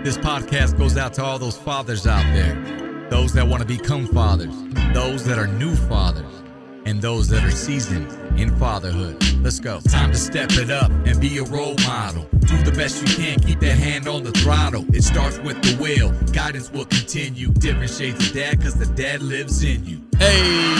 This podcast goes out to all those fathers out there, those that want to become fathers, those that are new fathers, and those that are seasoned in fatherhood. Let's go. Time to step it up and be a role model. Do the best you can, keep that hand on the throttle. It starts with the will, guidance will continue. Different shades of dad, because the dad lives in you. Hey,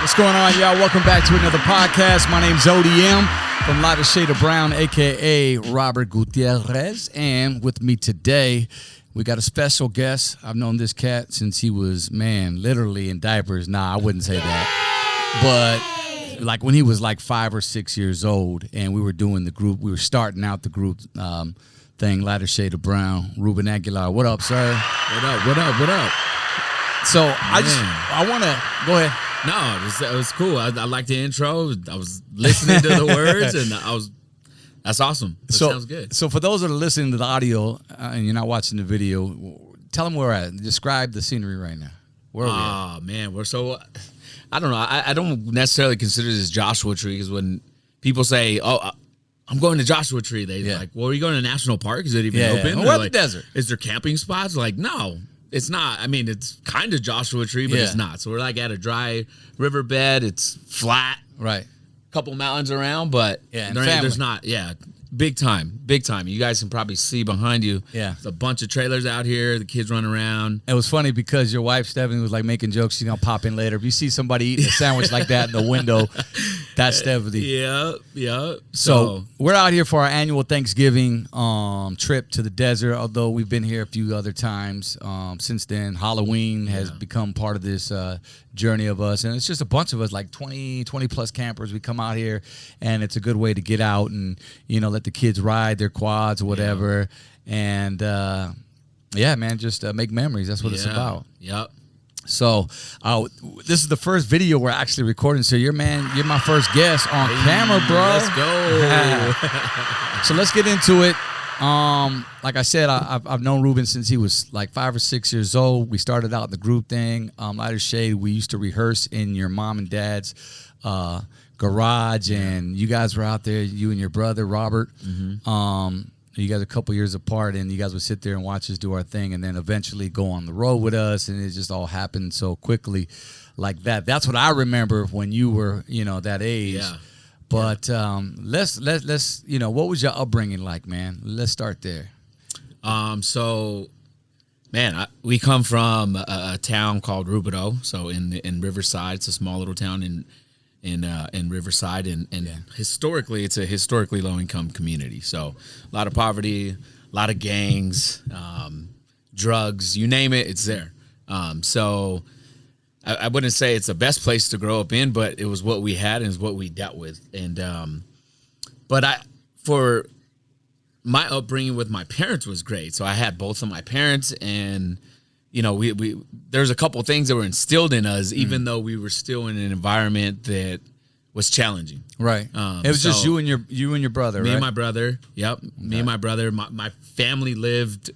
what's going on, y'all? Welcome back to another podcast. My name's ODM from Lighter Shade of Brown, a.k.a. Robert Gutierrez. And with me today, we got a special guest. I've known this cat since he was, literally in diapers. Nah, I wouldn't say that. But like when he was like 5 or 6 years old, and we were doing the group, we were starting out the group thing, Lighter Shade of Brown. Ruben Aguilar, what up, sir? What up? So I want to go ahead. No, it was cool. I liked the intro. I was listening to the words, and that's awesome. That sounds good. So for those that are listening to the audio and you're not watching the video, tell them where we're at. Describe the scenery right now. Where are we at? Oh, man, we're so... I don't know. I don't necessarily consider this Joshua Tree, because when people say, "Oh, I'm going to Joshua Tree," they're like, "Well, are you going to National Park? Is it even open? Or like, the desert? Is there camping spots?" Like, no, it's not. I mean, it's kind of Joshua Tree, but it's not. So we're like at a dry riverbed. It's flat, right? Couple mountains around, but there's not. Yeah. Big time. You guys can probably see behind you. Yeah. There's a bunch of trailers out here. The kids running around. It was funny because your wife, Stephanie, was like making jokes. She's going to pop in later. If you see somebody eating a sandwich like that in the window, that's Stephanie. Yeah. So we're out here for our annual Thanksgiving trip to the desert, although we've been here a few other times. Since then, Halloween has become part of this journey of us. And it's just a bunch of us, like 20 plus campers. We come out here, and it's a good way to get out and, let the kids ride their quads or whatever. And, just make memories. That's what it's about. Yep. So this is the first video we're actually recording. So you're my first guest on camera, bro. Let's go. So let's get into it. Like I said, I've known Ruben since he was like 5 or 6 years old. We started out the group thing, Lighter Shade. We used to rehearse in your mom and dad's garage, and you guys were out there, you and your brother Robert. Mm-hmm. You guys are a couple years apart, and you guys would sit there and watch us do our thing, and then eventually go on the road with us, and it just all happened so quickly like that. That's what I remember when you were, that age. Yeah. But let's what was your upbringing like, man? Let's start there. We come from a town called Rubidoux, so in Riverside. It's a small little town in Riverside, and historically, it's a historically low-income community. So a lot of poverty, a lot of gangs, drugs, you name it, it's there. So I wouldn't say it's the best place to grow up in, but it was what we had and it's what we dealt with. And for my upbringing with my parents was great. So I had both of my parents, and we there's a couple things that were instilled in us, even though we were still in an environment that was challenging. Right. It was just you and your brother, me right? and my brother. Yep. Okay. Me and my brother. My family lived,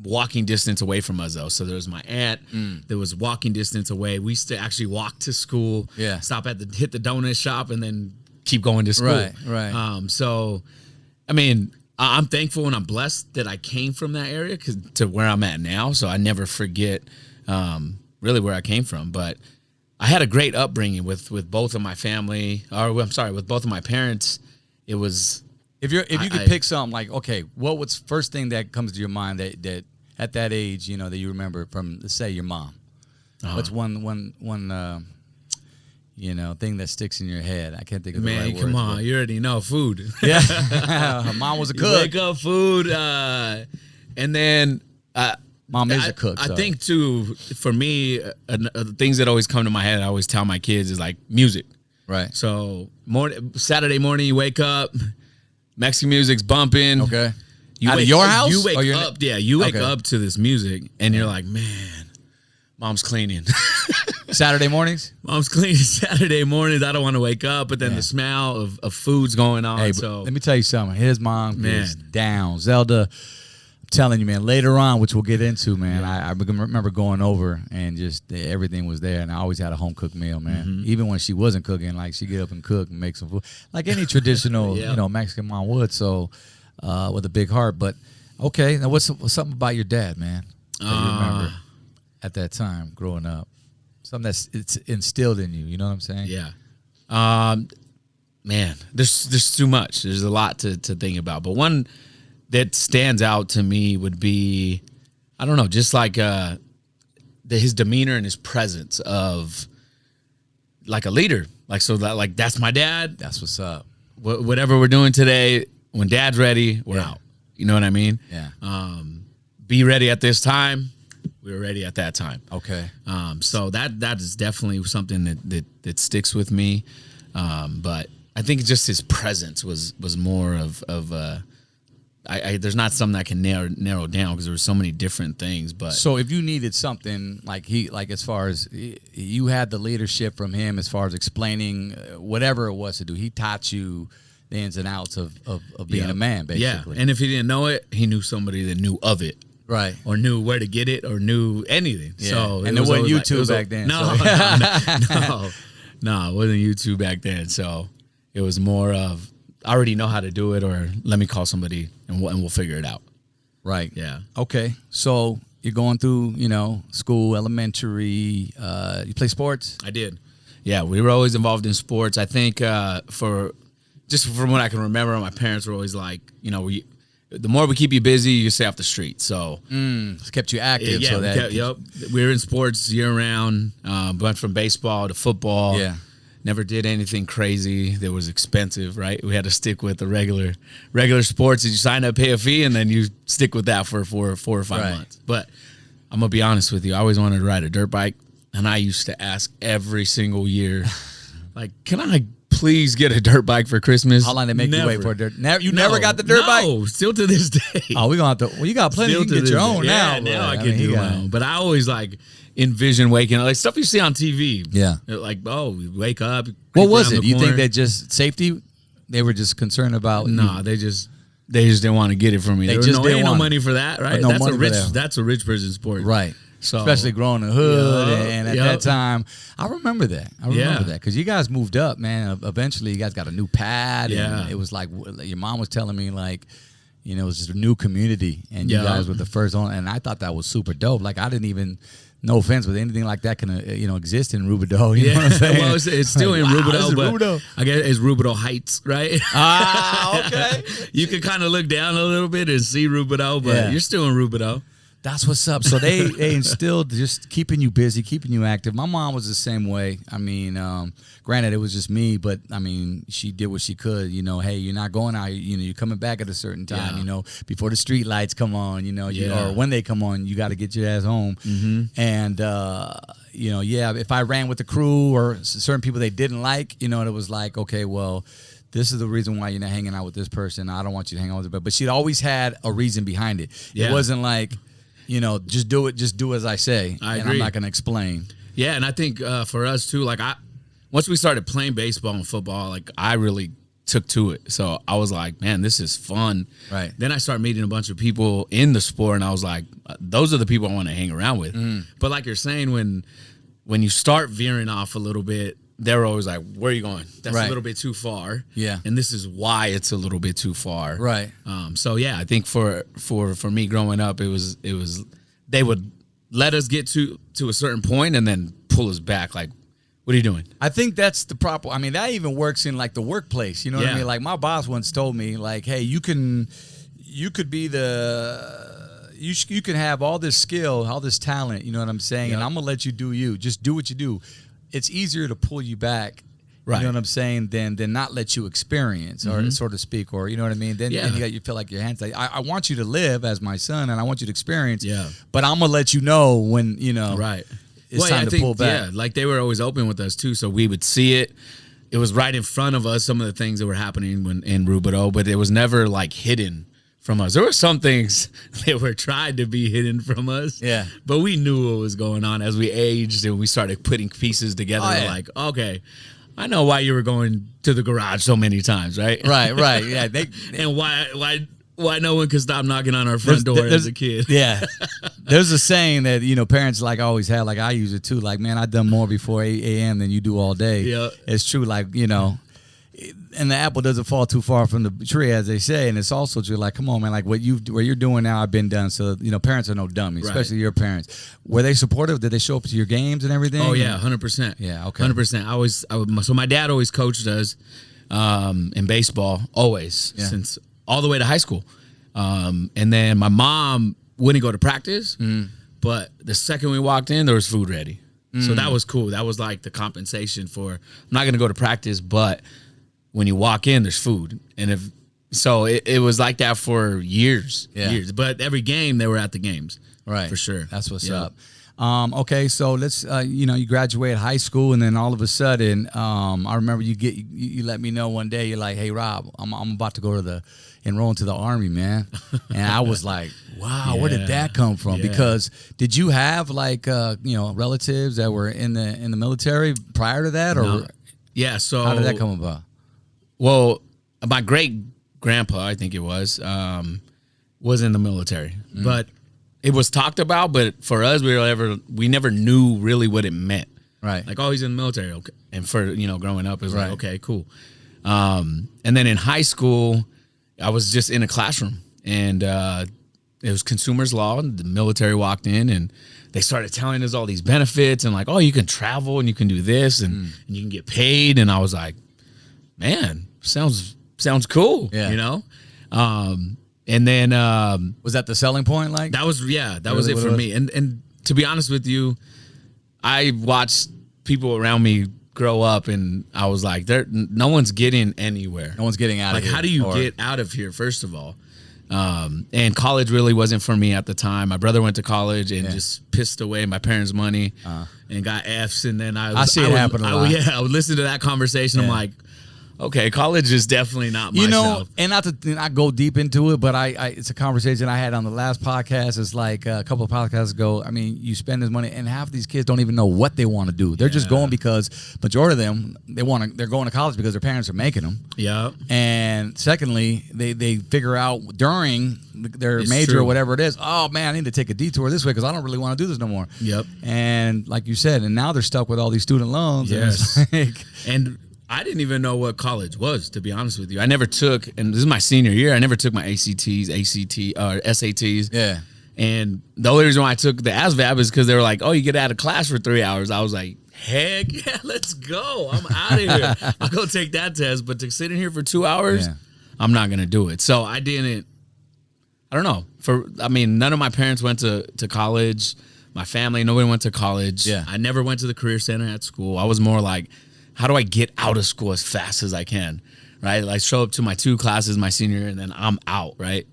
walking distance away from us, though. So there was my aunt that was walking distance away. We used to actually walk to school. Yeah. Stop hit the donut shop, and then keep going to school. Right. So, I'm thankful and I'm blessed that I came from that area to where I'm at now. So I never forget really where I came from. But I had a great upbringing with both of my family, with both of my parents. It was... If you could pick something, like, okay, what was first thing that comes to your mind that at that age, that you remember from, let's say, your mom? What's one thing that sticks in your head? I can't think of the right words. Man, come on. You already know. Food. Yeah. Her mom was a cook. Wake up, food. And then... Mom is a cook. I think, too, for me, things that always come to my head, I always tell my kids, is like music. Right. So Saturday morning, you wake up, Mexican music's bumping. Okay. Out of your house? You wake up. Yeah, you wake up to this music, and you're like, man, mom's cleaning. Saturday mornings? Mom's cleaning Saturday mornings. I don't want to wake up, but then the smell of food's going on. Hey, so let me tell you something. His mom is down. Zelda, I'm telling you, man, later on, which we'll get into, man, I remember going over and just everything was there, and I always had a home-cooked meal, man. Mm-hmm. Even when she wasn't cooking, like, she'd get up and cook and make some food, like any traditional, Mexican mom would, so with a big heart. But Okay, now what's something about your dad, man, that you remember at that time growing up? Something it's instilled in you. You know what I'm saying? Yeah. Man, there's too much. There's a lot to think about. But one that stands out to me would be, I don't know, just like his demeanor and his presence of like a leader. Like, so that, like, that's my dad. That's what's up. Whatever we're doing today, when dad's ready, we're out. You know what I mean? Yeah. Be ready at this time. We were ready at that time. Okay. So that is definitely something that sticks with me. But I think just his presence was more of there's not something I can narrow down because there were so many different things. But so if you needed something like as far as you had the leadership from him, as far as explaining whatever it was to do, he taught you the ins and outs of being a man, basically. Yeah, and if he didn't know it, he knew somebody that knew of it. Right. Or knew where to get it or knew anything. Yeah. So and there wasn't YouTube back then. No, so. no, it wasn't YouTube back then. So it was more of, I already know how to do it, or let me call somebody and we'll figure it out. Right. Yeah. Okay. So you're going through, school, elementary. You play sports? I did. Yeah, we were always involved in sports. I think just from what I can remember, my parents were always like, the more we keep you busy, you stay off the street. So it's kept you active. Yeah, so we were in sports year round. Went from baseball to football. Yeah. Never did anything crazy that was expensive, right? We had to stick with the regular sports. You sign up, pay a fee, and then you stick with that for 4 or 5 months. But I'm going to be honest with you. I always wanted to ride a dirt bike, and I used to ask every single year, like, can I please get a dirt bike for Christmas? How long they make you wait for a dirt? Never got the dirt bike? No, still to this day. Oh, we're going to have to. Well, you got plenty. You can get your own now. Yeah, now I can do my own. But I always envision waking up, like stuff you see on TV. Yeah. Like, we wake up. What was it? You think that just safety? They were just concerned about. No, they just didn't want to get it from me. There was no money for that, right? No that's a rich person sport. Right. So, especially growing in the hood, and at that time, I remember that. Because you guys moved up, man. Eventually, you guys got a new pad. Yeah. And it was like your mom was telling me, like, it was just a new community, and you guys were the first one. And I thought that was super dope. Like, I didn't even. No offense, but anything like that can exist in Rubidoux. You know what I'm saying? Well, it's still in Rubidoux, but Rubidoux. I guess it's Rubidoux Heights, right? Okay. You can kind of look down a little bit and see Rubidoux, but you're still in Rubidoux. That's what's up. So they instilled just keeping you busy, keeping you active. My mom was the same way. I mean, granted, it was just me, but I mean, she did what she could. Hey, you're not going out. You're coming back at a certain time. Yeah. Before the street lights come on. Or when they come on, you got to get your ass home. Mm-hmm. And if I ran with the crew or certain people they didn't like, it was like, okay, well, this is the reason why you're not hanging out with this person. I don't want you to hang out with her. But she'd always had a reason behind it. Yeah. It wasn't like. Just do it. Just do as I say. I agree. And I'm not going to explain. Yeah, and I think for us too, once we started playing baseball and football, I really took to it. So I was like, man, this is fun. Right. Then I started meeting a bunch of people in the sport, and I was like, those are the people I want to hang around with. But like you're saying, when you start veering off a little bit, they're always like, where are you going? That's a little bit too far. Yeah. And this is why it's a little bit too far. Right. So yeah, I think for me growing up, it was they would let us get to a certain point and then pull us back. Like, what are you doing? I think that's the proper. I mean, that even works in the workplace. You know what I mean? Like my boss once told me, like, hey, you could be you can have all this skill, all this talent. You know what I'm saying? Yep. And I'm gonna let you do you. Just do what you do. It's easier to pull you back, right? You know what I'm saying? Than not let you experience, or so to speak, or you know what I mean? Then you feel like your hands. Like, I want you to live as my son, and I want you to experience. Yeah. But I'm gonna let you know when Right. It's time to pull back. Yeah, like they were always open with us too, so we would see it. It was right in front of us. Some of the things that were happening in Rubidoux, but it was never hidden from us. There were some things that were tried to be hidden from us. Yeah. But we knew what was going on as we aged and we started putting pieces together. Oh, yeah. Like, okay, I know why you were going to the garage so many times, right? Right. Yeah. And why no one could stop knocking on our front door as a kid. Yeah. There's a saying that, parents always had, I use it too. Like, man, I done more before 8 a.m. than you do all day. Yeah. It's true. and the apple doesn't fall too far from the tree, as they say. And it's also true, like, come on, man, like what you're doing now, I've been done. So, parents are no dummies, especially your parents. Were they supportive? Did they show up to your games and everything? Oh yeah, 100%. Yeah, okay, 100%. So my dad always coached us in baseball, always since all the way to high school. And then my mom wouldn't go to practice, but the second we walked in, there was food ready. So that was cool. That was like the compensation for, I'm not going to go to practice, but when you walk in, there's food. And it was like that for years. But every game, they were at the games. Right. For sure. That's what's up. Okay, so let's, you graduate high school, and then all of a sudden, I remember you let me know one day, you're like, hey, Rob, I'm about to enroll into the Army, man. And I was like, wow, where did that come from? Yeah. Because did you have like, relatives that were in the military prior to that? Or No. Yeah, so. How did that come about? Well, my great-grandpa, I think it was in the military. But it was talked about, but for us, we never knew really what it meant. Right. Like, oh, he's in the military. Okay. And for, growing up, it was like, okay, cool. And then in high school, I was just in a classroom, and it was consumers law. And the military walked in, and they started telling us all these benefits, and like, oh, you can travel, and you can do this, and you can get paid. And I was like, man, sounds cool. Yeah. And then Was that the selling point? Like that was it for me. And to be honest with you, I watched people around me grow up, and I was like, no one's getting anywhere. No one's getting out of here. Like, how do you get out of here, first of all? And college really wasn't for me at the time. My brother went to college and just pissed away my parents' money and got Fs. And then I see it happen a lot. I would listen to that conversation. I'm like, okay, college is definitely not myself. And not to not go deep into it, but it's a conversation I had on the last podcast. It's like a couple of podcasts ago. I mean, you spend this money, and half of these kids don't even know what they want to do. They're just going because majority of them they're going to college because their parents are making them. Yeah. And secondly, they figure out during their major true. or whatever it is, oh man, I need to take a detour this way because I don't really want to do this no more. Yep. And like you said, and now they're stuck with all these student loans. Yes. And I didn't even know what college was, to be honest with you. I never took, and this is my senior year, I never took my SATs. Yeah. And the only reason why I took the ASVAB is because they were like, oh, you get out of class for 3 hours. I was like, heck yeah, let's go. I'm out of here. I'll go take that test. But to sit in here for 2 hours, I'm not going to do it. So I don't know. None of my parents went to college. My family, nobody went to college. Yeah. I never went to the career center at school. I was more like, how do I get out of school as fast as I can, right? Like show up to my 2 classes my senior year, and then I'm out, right?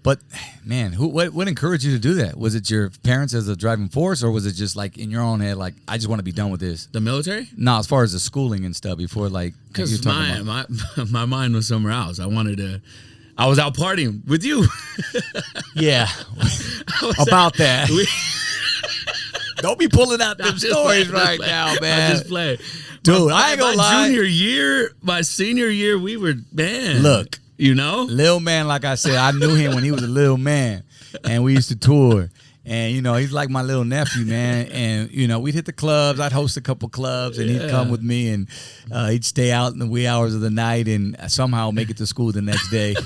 But man, what encouraged you to do that? Was it your parents as a driving force, or was it just like in your own head, like I just want to be done with this? The military? No, as far as the schooling and stuff before, like because my mind was somewhere else. I was out partying with you. Yeah, about that. Don't be pulling out them stories right now, man. I just play. Dude, I ain't gonna lie. My senior year, we were, man. Look. Little man, like I said, I knew him when he was a little man. And we used to tour. And, he's like my little nephew, man. And, we'd hit the clubs. I'd host a couple clubs, and he'd come with me, and he'd stay out in the wee hours of the night and somehow make it to school the next day.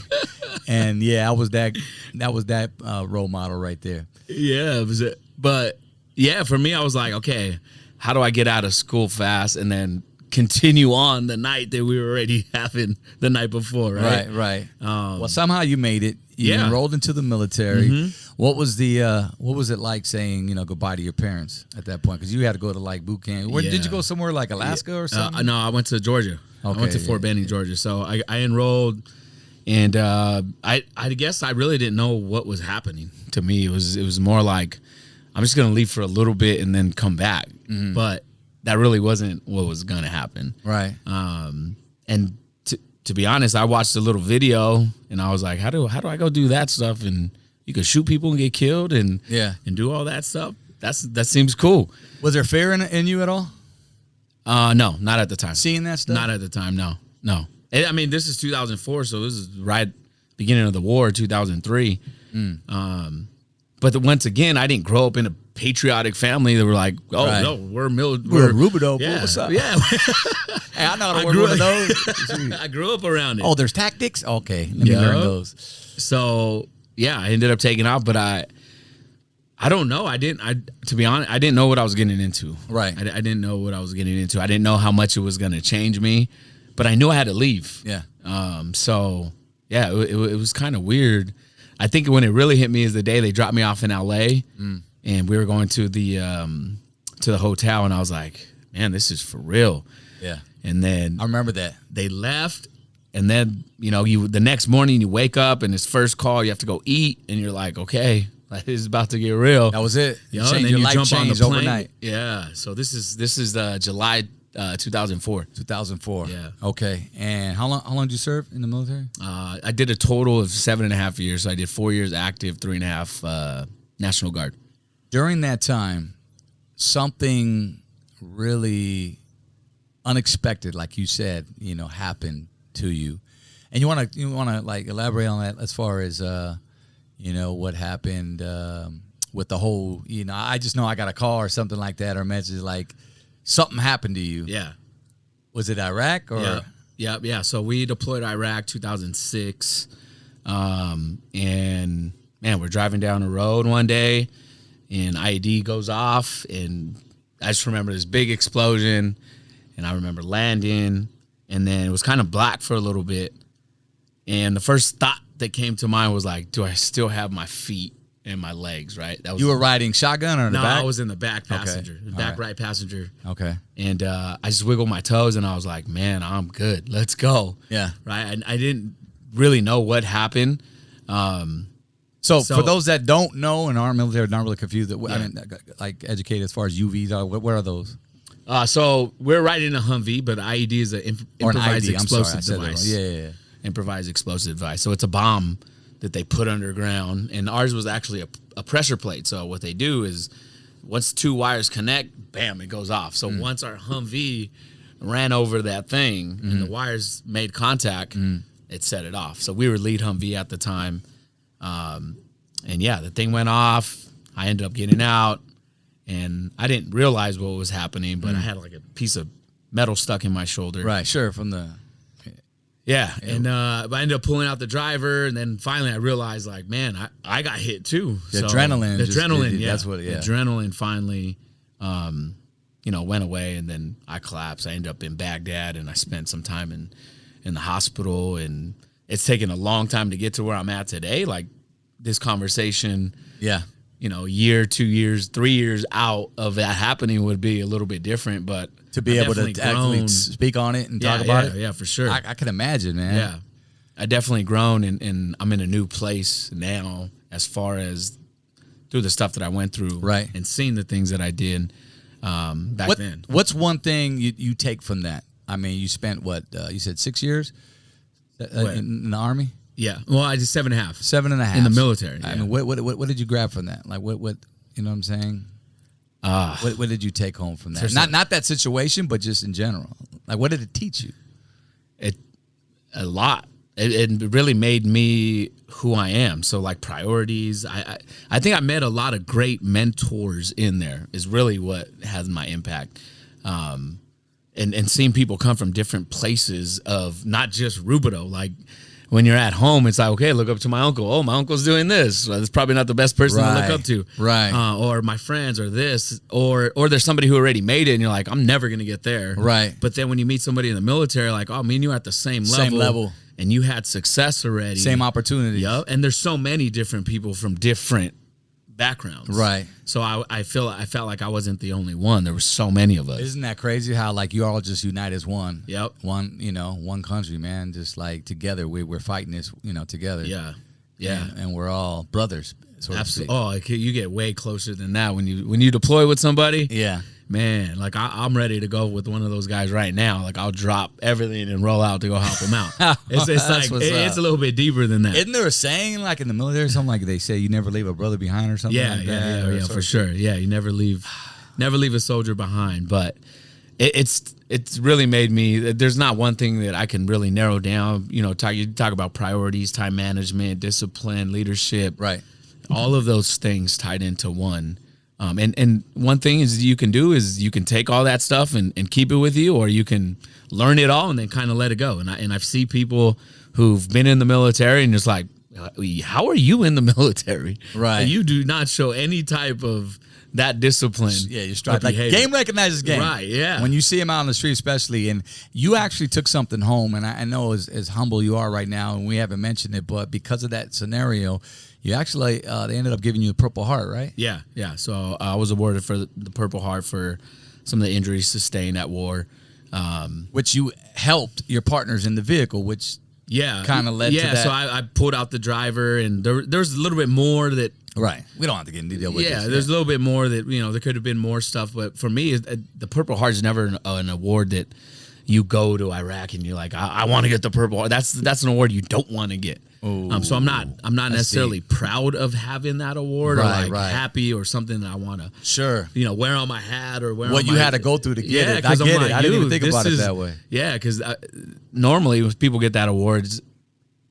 And, yeah, that was that role model right there. Yeah, it was it. But... yeah, for me, I was like, okay, how do I get out of school fast and then continue on the night that we were already having the night before, right? Right. Well, somehow you made it. You enrolled into the military. Mm-hmm. What was it like saying, goodbye to your parents at that point? Because you had to go to like boot camp. Did you go somewhere like Alaska or something? No, I went to Georgia. Okay, I went to Fort Benning, Georgia. So I enrolled, and I guess I really didn't know what was happening to me. It was more like, I'm just going to leave for a little bit and then come back. Mm-hmm. But that really wasn't what was going to happen. Right. And to be honest, I watched a little video, and I was like, how do I go do that stuff? And you could shoot people and get killed and do all that stuff. That seems cool. Was there fear in you at all? No, not at the time. Seeing that stuff? Not at the time, no. This is 2004, so this is right beginning of the war, 2003. But once again, I didn't grow up in a patriotic family that were like, oh Right. no, we're Rubidoux. Yeah, What's up? Yeah. Hey, I know how to I work grew one of up- those. I grew up around it. Oh, there's tactics? Okay. Let me Yeah. learn those. So yeah, I ended up taking off, but I don't know. To be honest, I didn't know what I was getting into. Right. I didn't know what I was getting into. I didn't know how much it was going to change me, but I knew I had to leave. Yeah. So yeah, it was kind of weird. I think when it really hit me is the day they dropped me off in LA, and we were going to the hotel, and I was like, man, this is for real. Yeah. And then I remember that. they left, and then the next morning you wake up and it's first call, you have to go eat, and you're like, okay, like, this is about to get real. That was it. You You know, and changed then your you life jump on the changed plane. overnight. Yeah. So this is July 2004. 2004. Yeah. Okay. And how long did you serve in the military? I did a total of 7.5 years. So I did 4 years active, 3.5 National Guard. During that time, something really unexpected, like you said, happened to you, and you want to like elaborate on that as far as what happened with the whole. I just know I got a call or something like that, or a message like something happened to you. Yeah. Was it Iraq or? Yeah. So we deployed Iraq 2006, and man, we're driving down the road one day, and IED goes off, and I just remember this big explosion, and I remember landing, and then it was kind of black for a little bit, and the first thought that came to mind was like, do I still have my feet and my legs? Right? That was, You were riding shotgun or in the no, back? I was in the back passenger, the back right. right passenger. Okay. And I just wiggled my toes, and I was like, man, I'm good. Let's go. Yeah. Right? I didn't really know what happened. So So- for those that don't know and aren't military, not really confused, I Yeah. mean, like educated as far as UVs are, what are those? So we're riding a Humvee, but IED is an Or an improvised ID, I'm sorry, I explosive said that device. wrong. Yeah. Improvised explosive device. So it's a bomb that they put underground, and ours was actually a pressure plate. So what they do is once two wires connect, bam, it goes off. So once our Humvee ran over that thing and the wires made contact, it set it off. So we were lead Humvee at the time. And yeah, the thing went off. I ended up getting out, and I didn't realize what was happening, but I had like a piece of metal stuck in my shoulder. Right, sure, from the... Yeah, and I ended up pulling out the driver, and then finally I realized, like, man, I got hit too. The adrenaline The just adrenaline, did- yeah. that's what- yeah. The adrenaline finally, went away, and then I collapsed. I ended up in Baghdad, and I spent some time in the hospital, and it's taken a long time to get to where I'm at today. Like, this conversation, Yeah. a year, 2 years, 3 years out of that happening would be a little bit different, but To be I've able to definitely actually grown. speak on it and Yeah, talk about yeah, it. Yeah, for sure. I can imagine, man. Yeah, I definitely grown, and I'm in a new place now as far as through the stuff that I went through, Right. and seeing the things that I did back then. What's one thing you take from that? I mean, you spent you said 6 years in the Army? Yeah, well, I did 7.5. 7.5 in the military. I yeah. mean, what did you grab from that? Like what you know what I'm saying? What did you take home from that? Not that situation, but just in general. Like, what did it teach you? A lot. It really made me who I am. So, like, priorities. I think I met a lot of great mentors in there. Is really what has my impact. And seeing people come from different places of not just Rubidoux. Like, when you're at home, it's like, okay, look up to my uncle. Oh, my uncle's doing this. Well, that's probably not the best person to look up to. Right. Or my friends or this. Or there's somebody who already made it and you're like, I'm never going to get there. Right. But then when you meet somebody in the military, like, oh, me and you are at the same level. Same level. And you had success already. Same opportunities. Yep. And there's so many different people from different backgrounds. Right. So I felt like I wasn't the only one. There were so many of us. Isn't that crazy how like you all just unite as one? Yep. One country, man. Just like together, we're fighting this, together. Yeah. Yeah. And we're all brothers. So Absolutely. Oh, you get way closer than that when you deploy with somebody. Yeah. Man, like I'm ready to go with one of those guys right now. Like I'll drop everything and roll out to go help them out. It's That's like what's it's up. a little bit deeper than that. Isn't there a saying like in the military or something like they say you never leave a brother behind or something Yeah, like that? yeah, for sure. Yeah, you never leave a soldier behind. But it's really made me. There's not one thing that I can really narrow down. You talk about priorities, time management, discipline, leadership. Right. All of those things tied into one. And one thing is you can do is you can take all that stuff and keep it with you, or you can learn it all and then kind of let it go. And I've seen people who've been in the military and just like, how are you in the military? Right. You do not show any type of that discipline. Yeah, you're straight. Like, game recognizes game. Right, yeah. When you see him out on the street, especially, and you actually took something home, and I know as humble you are right now, and we haven't mentioned it, but because of that scenario, you actually, they ended up giving you a Purple Heart, right? Yeah. So I was awarded for the Purple Heart for some of the injuries sustained at war. Which you helped your partners in the vehicle, which kind of led to that. So I pulled out the driver, and there's a little bit more that. Right. We don't have to get into detail with this. There's a little bit more that, there could have been more stuff. But for me, the Purple Heart is never an award that you go to Iraq and you're like, I want to get the Purple Heart. That's an award you don't want to get. So I'm not necessarily proud of having that award, or happy or something that I want to wear on my hat or wear what on you my, had to go through to get it. I get like, it. I didn't even think about it that way. Yeah, because normally when people get that awards,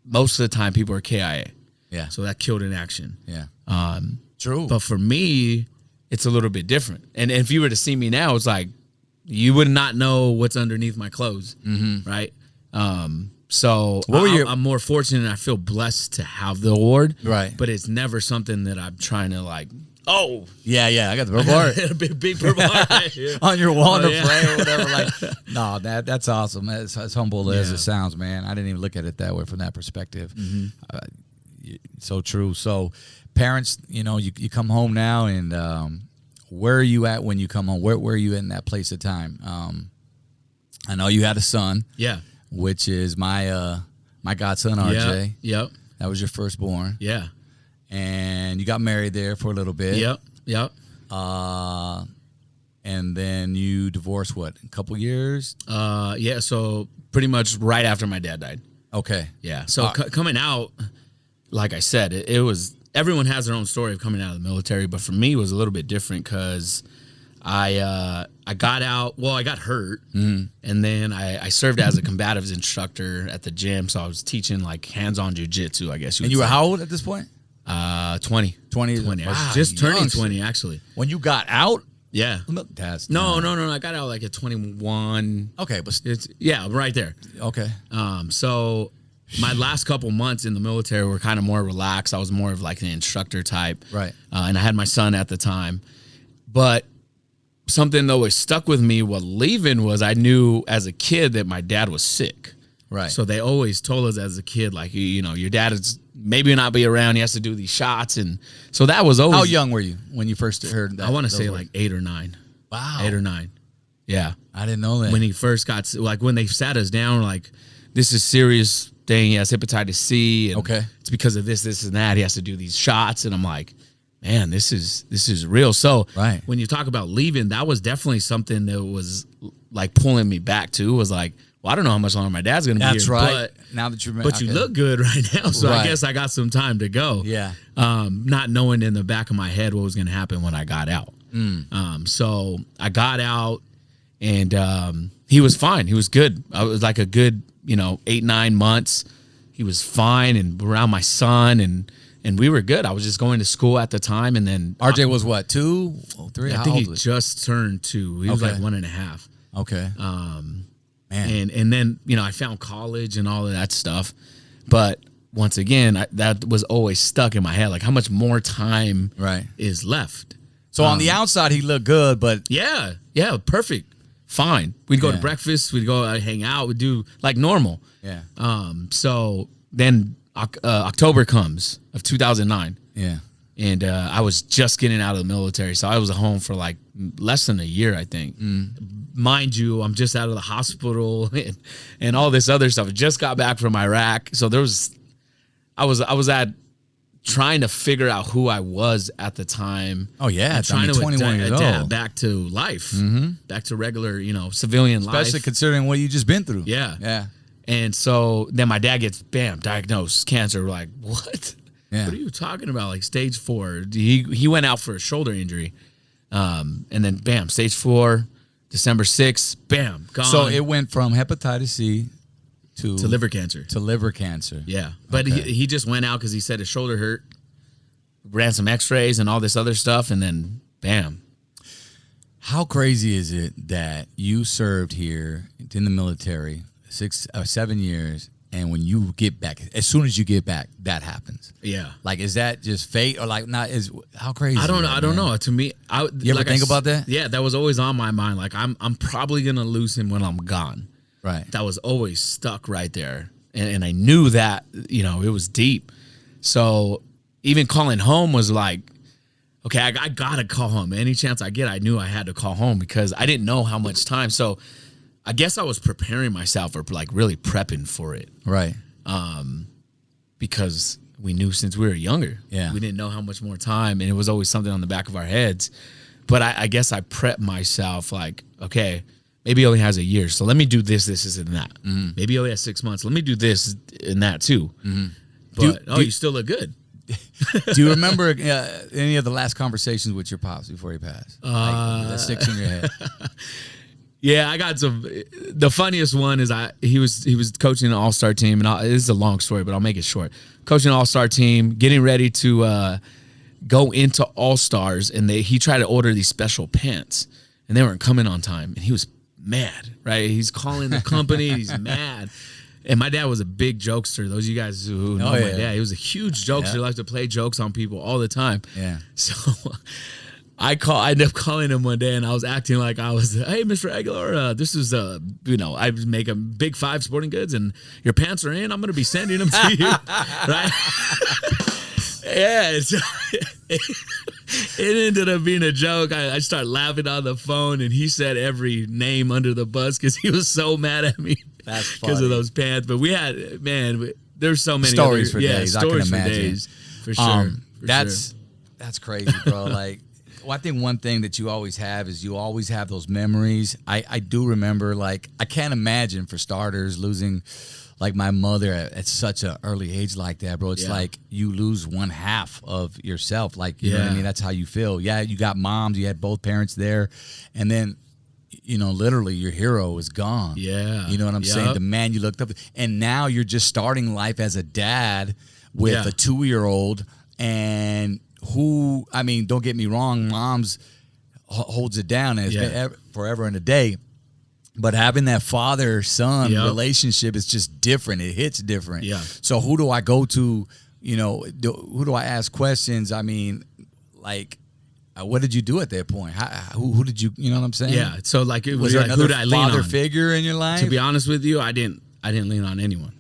most of the time people are KIA. Yeah. So that killed in action. Yeah. True. But for me, it's a little bit different. And if you were to see me now, it's like you would not know what's underneath my clothes, right? So I'm more fortunate, and I feel blessed to have the award. Right. But it's never something that I'm trying to like, I got the Purple Heart. a big Purple Heart on your wall to pray or whatever. Like, no, that's awesome. As humble as it sounds, man. I didn't even look at it that way from that perspective. So true. So parents, you come home now, and where are you at when you come home? Where are you in that place of time? I know you had a son. Yeah. Which is my godson, RJ. Yep. That was your firstborn. Yeah. And you got married there for a little bit. Yep. And then you divorced, a couple years? So pretty much right after my dad died. Okay. Yeah. So coming out, like I said, it was, everyone has their own story of coming out of the military, but for me it was a little bit different because I got out. Well, I got hurt, and then I served as a combatives instructor at the gym. So I was teaching like hands-on jiu-jitsu, I guess. And you were how old at this point? 20. 20. I was just turning 20, actually. When you got out? Yeah. That's No. I got out like at 21. Okay, but it's right there. Okay. So my last couple months in the military were kind of more relaxed. I was more of like an instructor type, right? And I had my son at the time, but something that always stuck with me while leaving was I knew as a kid that my dad was sick. Right. So they always told us as a kid, like, your dad is maybe not be around. He has to do these shots. And so that was always. How young were you when you first heard that? I want to say like 8 or 9. Wow. 8 or 9. Yeah. I didn't know that. When he first got, like, when they sat us down, like, this is serious thing. He has hepatitis C. And it's because of this, and that. He has to do these shots. And I'm like, man, this is real. So when you talk about leaving, that was definitely something that was like pulling me back to, was like, well, I don't know how much longer my dad's going to be here. That's right. But, now that you're, you look good right now. So I guess I got some time to go. Yeah. Not knowing in the back of my head what was going to happen when I got out. So I got out, and he was fine. He was good. I was like a good, 8-9 months. He was fine and around my son, and we were good. I was just going to school at the time, and then RJ was what, 2, 3? I think he just turned 2. He was like 1.5. Okay. Man. And then I found college and all of that stuff, but once again, that was always stuck in my head. Like, how much more time is left? So on the outside, he looked good, but yeah, perfect, fine. We'd go to breakfast, we'd go hang out, we'd do like normal. Yeah. So then October comes of 2009. Yeah. And I was just getting out of the military, so I was at home for like less than a year, I think. Mind you, I'm just out of the hospital and all this other stuff. I just got back from Iraq, so I was at trying to figure out who I was at the time. Oh yeah, trying to 21 years adapt back to life, back to regular, civilian life, especially considering what you just been through. Yeah. And so then my dad gets diagnosed cancer. We're like, what? Yeah. What are you talking about? Like stage 4. He went out for a shoulder injury, and then stage 4, December 6th, gone. So it went from hepatitis C to liver cancer. To liver cancer. Yeah, but he just went out because he said his shoulder hurt. Ran some X-rays and all this other stuff, and then bam. How crazy is it that you served here in the military 7 years, and when you get back, as soon as you get back, that happens? Yeah. Like, is that just fate, or like not? How crazy? I don't know. Is that, I don't man? know. To me, You ever think about that? Yeah, that was always on my mind. Like I'm probably gonna lose him when I'm gone. Right. That was always stuck right there, and I knew that, you know, it was deep. So even calling home was like, okay, I gotta call home. Any chance I get, I knew I had to call home because I didn't know how much time. So I guess I was preparing myself, or like really prepping for it. Right. Because we knew since we were younger. Yeah. We didn't know how much more time, and it was always something on the back of our heads. But I guess I prepped myself like, okay, maybe he only has a year, so let me do this, and that. Mm-hmm. Maybe he only has 6 months. Let me do this and that too. Mm-hmm. But you still look good. Do you remember any of the last conversations with your pops before he passed? Like, that sticks in your head. Yeah, I got some. The funniest one is he was coaching an all-star team, and this is a long story, but I'll make it short. Coaching an all-star team, getting ready to go into all-stars, and he tried to order these special pants, and they weren't coming on time, and he was mad. Right? He's calling the company, and he's mad. And my dad was a big jokester. Those of you guys who know my dad, he was a huge jokester. He liked to play jokes on people all the time. Yeah. So I ended up calling him one day, and I was acting like I was, hey, Mr. Aguilar, this is, I make a Big 5 Sporting Goods, and your pants are in. I'm going to be sending them to you. Right? Yeah. So it ended up being a joke. I started laughing on the phone, and he said every name under the bus because he was so mad at me. That's because of those pants. But we had, man, there's so many stories for days. Stories I can for imagine. days, for sure. That's crazy, bro. Like, well, I think one thing that you always have is you always have those memories. I do remember, like, I can't imagine, for starters, losing like my mother at such an early age like that, bro. It's like you lose one half of yourself. Like, you know what I mean? That's how you feel. Yeah, you got moms, you had both parents there, and then, you know, literally your hero is gone. Yeah. You know what I'm saying? The man you looked up to. And now you're just starting life as a dad with a 2-year-old, and who, I mean, don't get me wrong, mom's holds it down, and it's been forever and a day. But having that father-son relationship is just different. It hits different. Yeah. So who do I go to? You know, who do I ask questions? I mean, like, what did you do at that point? Who did you? You know what I'm saying? Yeah. So like, was there another father on? Figure in your life? To be honest with you, I didn't lean on anyone.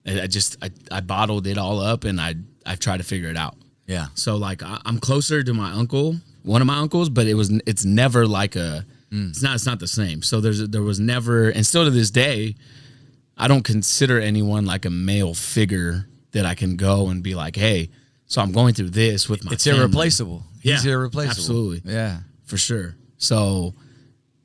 I bottled it all up, and I've tried to figure it out. Yeah. So like, I'm closer to my uncle, one of my uncles, but it's never like a. It's not the same. So there was never, and still to this day, I don't consider anyone like a male figure that I can go and be like, hey, so I'm going through this with my family. Irreplaceable. He's irreplaceable. Absolutely. Yeah. For sure. So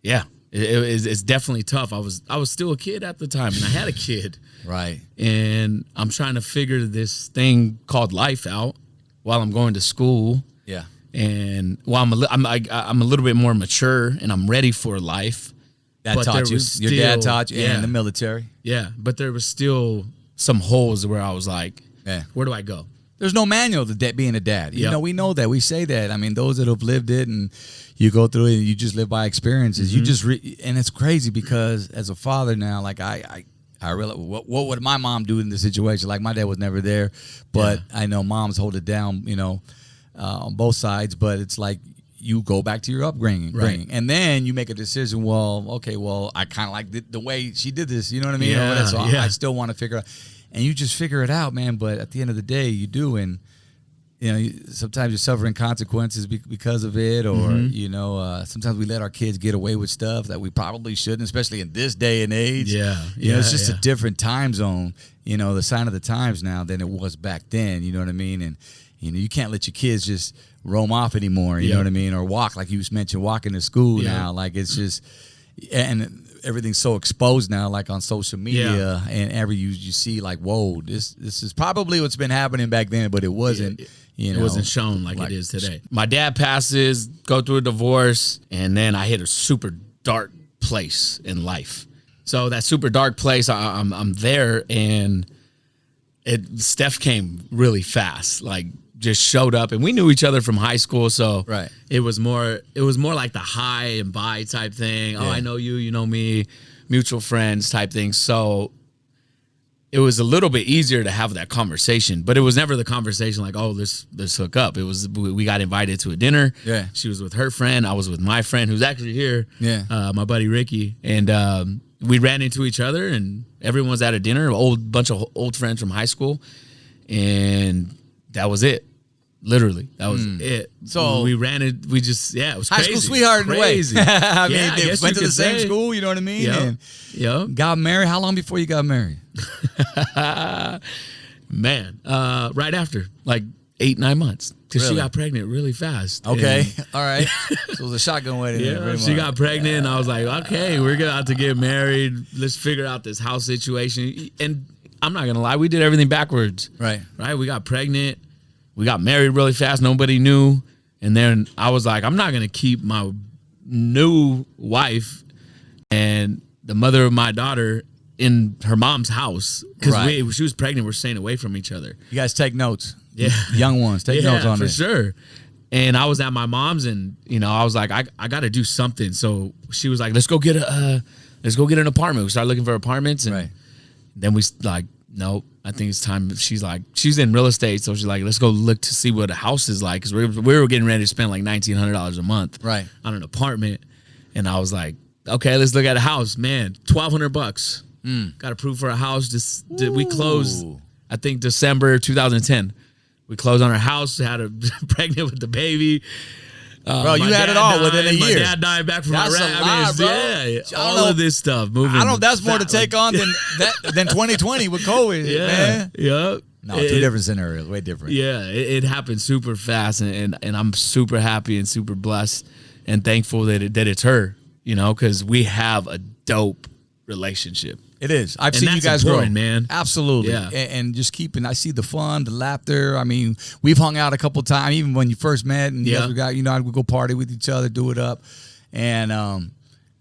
yeah, it's definitely tough. I was still a kid at the time, and I had a kid. Right. And I'm trying to figure this thing called life out while I'm going to school. Yeah. And while I'm a little bit more mature, and I'm ready for life. That taught you. Your dad taught you in the military. Yeah, but there was still some holes where I was like, where do I go? There's no manual to being a dad. You know, we know that. We say that. I mean, those that have lived it, and you go through it, and you just live by experiences. You just and it's crazy because as a father now, like I realize what would my mom do in this situation? Like, my dad was never there, but I know moms hold it down, you know, on both sides. But it's like you go back to your upbringing, and then you make a decision. Well, okay, I kind of like the way she did this. You know what I mean? So I still want to figure out. And you just figure it out, man. But at the end of the day, you do. And, you know, sometimes you're suffering consequences because of it. Or, you know, sometimes we let our kids get away with stuff that we probably shouldn't, especially in this day and age. Yeah. You know, it's just a different time zone, you know, the sign of the times now than it was back then. You know what I mean? And, you know, you can't let your kids just roam off anymore. You know what I mean? Or walk, like you mentioned, walking to school now. Like, it's just, and everything's so exposed now, like on social media, and you see like, whoa, this is probably what's been happening back then, but it wasn't. You know, it wasn't shown like it is today. My dad passes, go through a divorce, and then I hit a super dark place in life. So that super dark place, I'm there, and Steph came really fast, like just showed up, and we knew each other from high school, so Right. it was more like the hi and bye type thing. Oh, Yeah. I know you, you know me, mutual friends type thing. So it was a little bit easier to have that conversation, but it was never the conversation like, oh, let's hook up. It was, we got invited to a dinner. Yeah. She was with her friend. I was with my friend who's actually here. Yeah. My buddy Ricky. And we ran into each other, and everyone was at a dinner, bunch of old friends from high school. And that was it. Literally, that was it. So we ran it. We just, it was high crazy. school sweetheart in a way. I mean, Yeah, I they guess went you to the could same say. school, you know what I mean? Yep. And Yep. got married. How long before you got married? Man, right after, like 8-9 months, because she Really? got pregnant really fast. Okay. And, all right. So it was a shotgun wedding. there, yeah, pretty she much. got pregnant, and I was like, okay, we're about to get married. Let's figure out this house situation. And I'm not gonna lie, we did everything backwards. Right. Right. We got pregnant. We got married really fast. Nobody knew. And then I was like, I'm not gonna keep my new wife and the mother of my daughter in her mom's house because Right. she was pregnant. We're staying away from each other. You guys take notes. Yeah. Young ones, take notes on for this. sure. And I was at my mom's, and I was like, I got to do something. So she was like, let's go get an apartment. We started looking for apartments, and Right. then we like, nope, I think it's time. She's like, she's in real estate, so she's like, let's go look to see what a house is like, because we were getting ready to spend like $1,900 a month, Right. on an apartment. And I was like, okay, let's look at a house. Man, $1,200. Got approved for a house. We closed, Ooh. I think, December 2010. We closed on our house. Had her pregnant with the baby. Bro, you My had it dad all died. within a year. My dad died back from That's Iraq. a lot, bro. Yeah, I don't all know- of this stuff. Moving. I don't know if that's more to fat, take on than 2020 with COVID, Yeah, man. yeah. No, two different scenarios, way different. Yeah, it happened super fast, and I'm super happy and super blessed and thankful that it's her. Because we have a dope relationship. It is. I've And seen you that's guys grow, important, man. Absolutely. Yeah. And just keeping. I see the fun, the laughter. I mean, we've hung out a couple times, even when you first met, and you Yeah. guys got, we go party with each other, do it up, and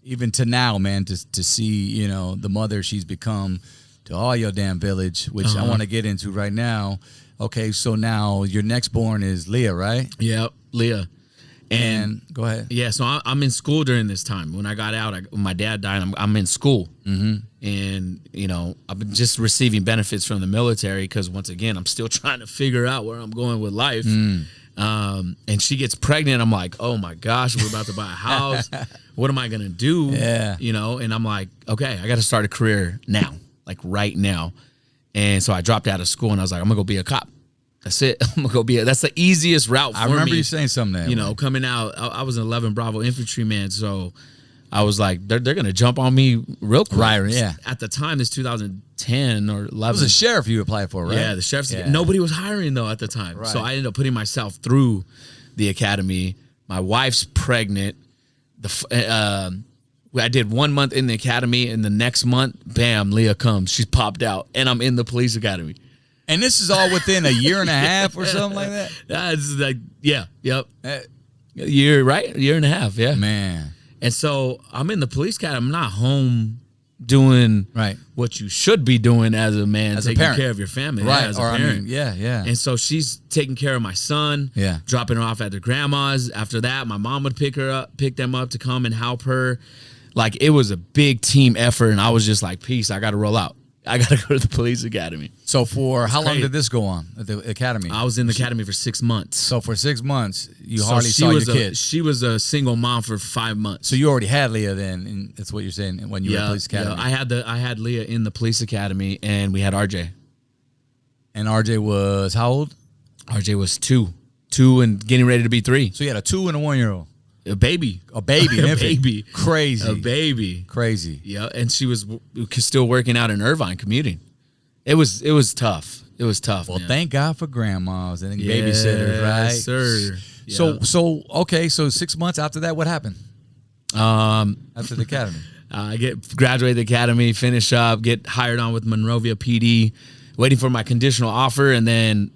even to now, man, to see the mother she's become to all your damn village, which I want to get into right now. Okay, so now your next born is Leah, right? Yep, Leah. And go ahead. Yeah, so I'm in school during this time. When I got out, when my dad died, I'm in school. Mm-hmm. And, I've been just receiving benefits from the military because, once again, I'm still trying to figure out where I'm going with life. And she gets pregnant. I'm like, oh, my gosh, we're about to buy a house. What am I going to do? Yeah. And I'm like, okay, I got to start a career now, like right now. And so I dropped out of school, and I was like, I'm going to go be a cop. That's it. I'm gonna go that's the easiest route for me. I remember you saying something there. Coming out, I was an 11 Bravo infantryman, so I was like, they're gonna jump on me real quick. Right, yeah. At the time, this 2010 or 11. It was a sheriff you applied for, right? Yeah, the sheriff's. Yeah. Nobody was hiring though at the time, Right. so I ended up putting myself through the academy. My wife's pregnant. I did 1 month in the academy, and the next month, bam, Leah comes. She's popped out, and I'm in the police academy. And this is all within a year and a half or something like that? That's like, yeah, yep. Eh, A year, right? A year and a half, yeah. Man. And so I'm in the police academy. I'm not home doing Right. what you should be doing as a man, As a taking parent. care of your family. Right. Yeah, as a Or parent. yeah. And so she's taking care of my son, Yeah. dropping her off at their grandma's. After that, my mom would pick them up to come and help her. Like, it was a big team effort, and I was just like, peace, I got to roll out. I got to go to the police academy. So for how long crazy. did this go on at the academy? I was in the academy for 6 months. So for 6 months, you So hardly she saw your was kids. She was a single mom for 5 months. So you already had Leah then, and that's what you're saying when you were at police academy. Yeah, I had Leah in the police academy, and we had RJ. And RJ was how old? RJ was two and getting ready to be 3. So you had a 2 and a 1-year-old. A baby. A baby, an A infant. baby. Crazy. A baby. Crazy. Yeah, and she was still working out in Irvine, commuting. It was tough. It was tough. Well, man. thank God for grandmas and Yes, babysitters, right? sir. Yeah. So okay. So 6 months after that, what happened? After the academy, I graduate the academy, finish up, get hired on with Monrovia PD, waiting for my conditional offer, and then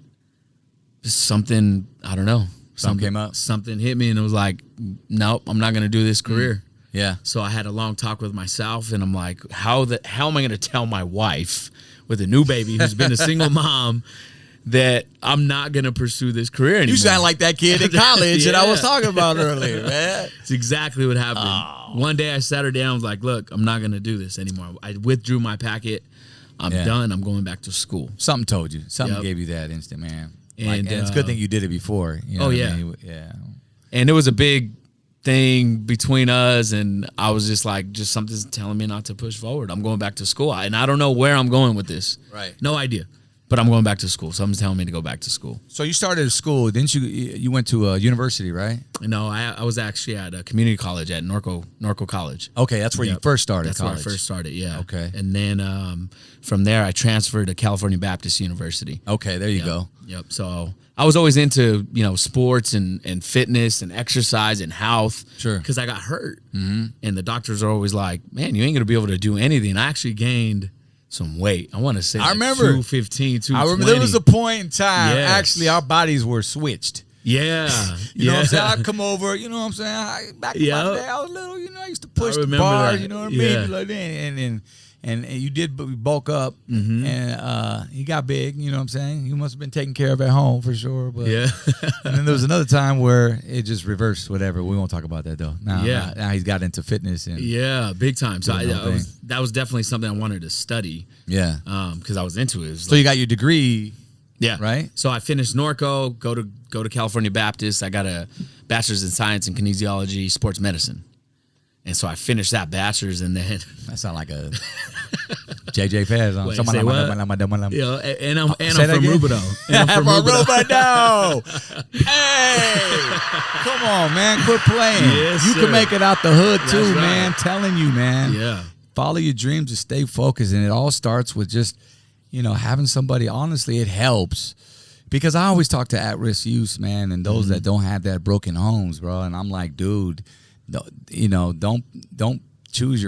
something, I don't know. Something came up. Something hit me, and it was like, nope, I'm not going to do this career. yeah. So I had a long talk with myself, and I'm like, how am I going to tell my wife with a new baby who's been a single mom that I'm not gonna pursue this career anymore. You sound like that kid in college that I was Yeah. talking about earlier, man. It's exactly what happened. One day I sat her down. I was like, "Look, I'm not gonna do this anymore. I withdrew my packet. I'm done. I'm going back to school." Something told you. Something Yep. gave you that instant, man. And, And it's a good thing you did it before. You know oh, what I yeah. mean? Yeah. And it was a big thing between us, and I was just like, just something's telling me not to push forward. I'm going back to school, and I don't know where I'm going with this. Right. No idea. But I'm going back to school. Something's telling me to go back to school. So you started school, didn't you? You went to a university, right? No, I was actually at a community college at Norco College. Okay, that's where you Yep. first started That's college. where I first started, yeah. Okay. And then from there, I transferred to California Baptist University. Okay, there you go. Yep. So I was always into, sports and fitness and exercise and health. Sure. Because I got hurt. Mm-hmm. And the doctors are always like, man, you ain't going to be able to do anything. I actually gained some weight. I want to say I remember 215, 220. I remember there was a point in time, Yes. actually, our bodies were switched. Yeah. You know what I'm saying? I'd come over, you know what I'm saying? Back in my Yep. day, I was little, I used to push the remember bar, that. you know what I Yeah. mean? Like that. And you did bulk up, and you got big, you know what I'm saying? You must have been taken care of at home for sure. But Yeah. and then there was another time where it just reversed, whatever. We won't talk about that, though. Now he's got into fitness. And Yeah, big time. So Doing the thing. that was definitely something I wanted to study yeah. because I was into it. It was So you got your degree. Yeah. Right? So I finished Norco, go to California Baptist. I got a bachelor's in science and kinesiology, sports medicine. And so I finished that bachelor's, and then That sound like a JJ Faz on. Wait, Someone say like what? and I'm Say that from again? Rubidoux. And I'm From from Rubidoux. Rubidoux. Hey, come on, man, quit playing. Yes, you sir. can make it out the hood too, That's right. man. Telling you, man. Yeah. Follow your dreams and stay focused, and it all starts with just having somebody. Honestly, it helps. Because I always talk to at-risk youths, man, and those that don't have that broken homes, bro. And I'm like, dude, don't choose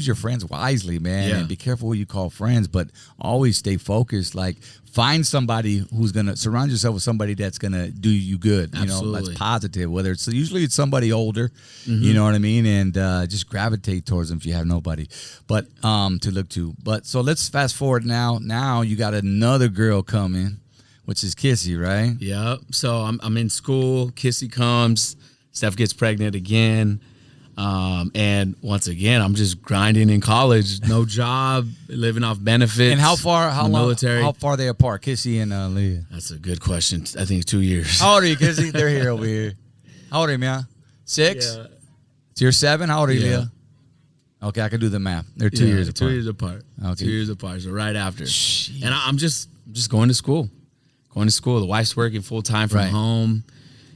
your friends wisely, man. Yeah. And be careful what you call friends, but always stay focused. Like, find somebody who's gonna surround yourself with somebody that's gonna do you good. Absolutely. That's positive. Whether it's usually it's somebody older, you know what I mean, and just gravitate towards them if you have nobody, but to look to. But so let's fast forward now. Now you got another girl coming, which is Kissy, right? Yep. So I'm in school. Kissy comes. Steph gets pregnant again. And once again, I'm just grinding in college. No job, living off benefits. And how long? Military. How far are they apart, Kissy and Leah? That's a good question. I think 2 years. How old are you, Kissy? They're here over here. How old are you, man? 6? Yeah. So you're 7. How old are you, Yeah. Leah? Okay, I can do the math. They're 2 years apart. 2 years apart. Okay. 2 years apart. So right after. Jeez. And I'm just going to school. Going to school. The wife's working full time from Right. home.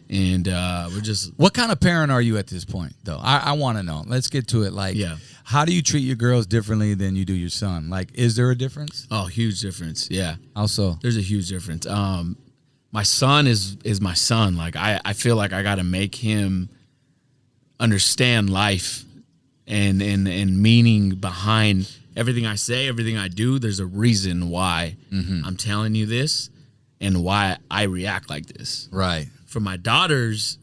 And we're just. What kind of parent are you at this point, though? I want to know. Let's get to it. Like, Yeah. how do you treat your girls differently than you do your son? Like, is there a difference? Oh, huge difference. Yeah. Also, There's a huge difference. My son is my son. Like I feel like I got to make him understand life and meaning behind everything I say, everything I do. There's a reason why I'm telling you this and why I react like this. right. For my daughters,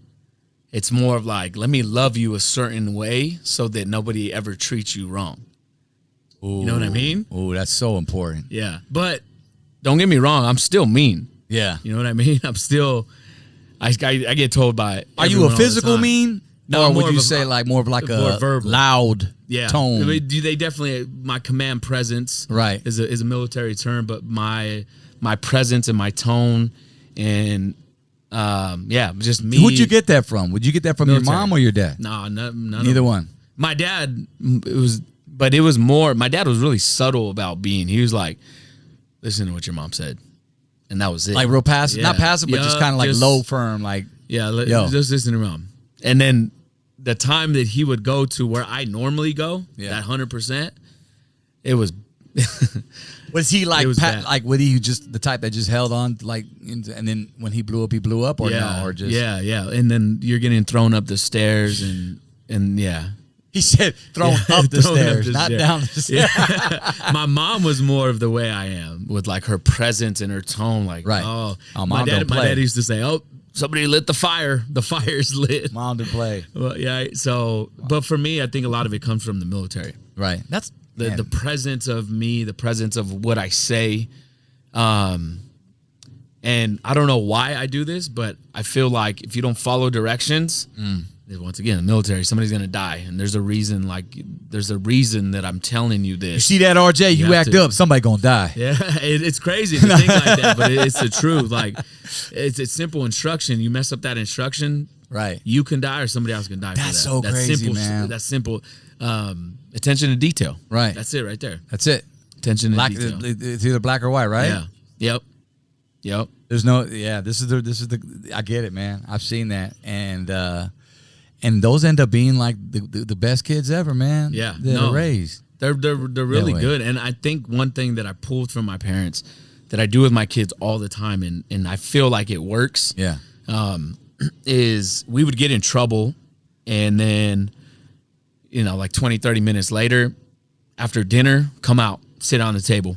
it's more of like, let me love you a certain way so that nobody ever treats you wrong. You know what I mean? Oh, that's so important. Yeah. But don't get me wrong, I'm still mean. Yeah. You know what I mean? I'm still, I get told by. Are you everyone a all the physical time. mean? No, or more would of you a- say like more of like more a verbal. loud tone? They definitely, my command presence Right. is a military term, but my presence and my tone and just me. Who'd you get that from? Would you get that from Military. your mom or your dad? No, none Neither of, one. My dad, it was more, my dad was really subtle about being, he was like, listen to what your mom said. And that was it. Like real passive, not Yeah. passive, but just Yeah, kind of like just- low firm, like Yeah, Yo. just listen to mom. And then the time that he would go to where I normally go, Yeah. that 100%, it was. Was he like It was bad. like was he just the type that just held on like and then when he blew up or no or just yeah. And then you're getting thrown up the stairs and yeah. he said thrown up the Thrown up stairs, the not stairs. down the stairs. My mom was more of the way I am with like her presence and her tone. Like, Right. oh, Oh, my mom don't play. dad used to say, oh, somebody lit the fire. The fire's lit. Mom to play. Well, yeah. So, but for me, I think a lot of it comes from the military. Right. That's The presence of me, the presence of what I say, And I don't know why I do this, but I feel like if you don't follow directions, once again, the military, somebody's gonna die, and there's a reason. There's a reason that I'm telling you this. You see that, RJ? You act up, somebody gonna die. Yeah, it's crazy to think like that, but it's the truth. Like, it's simple instruction. You mess up that instruction, right? You can die, or somebody else can die. That's for that. so crazy, simple, man. That's simple. Attention to detail. Right. That's it right there. That's it. Attention to detail. It's either black or white, right? Yeah. Yep. There's no. Yeah. This is the. I get it, man. I've seen that, and those end up being like the best kids ever, man. Yeah. That are raised. They're really good, and I think one thing that I pulled from my parents that I do with my kids all the time, and I feel like it works. Yeah. Is we would get in trouble, and then, like 20, 30 minutes later, after dinner, come out, sit on the table,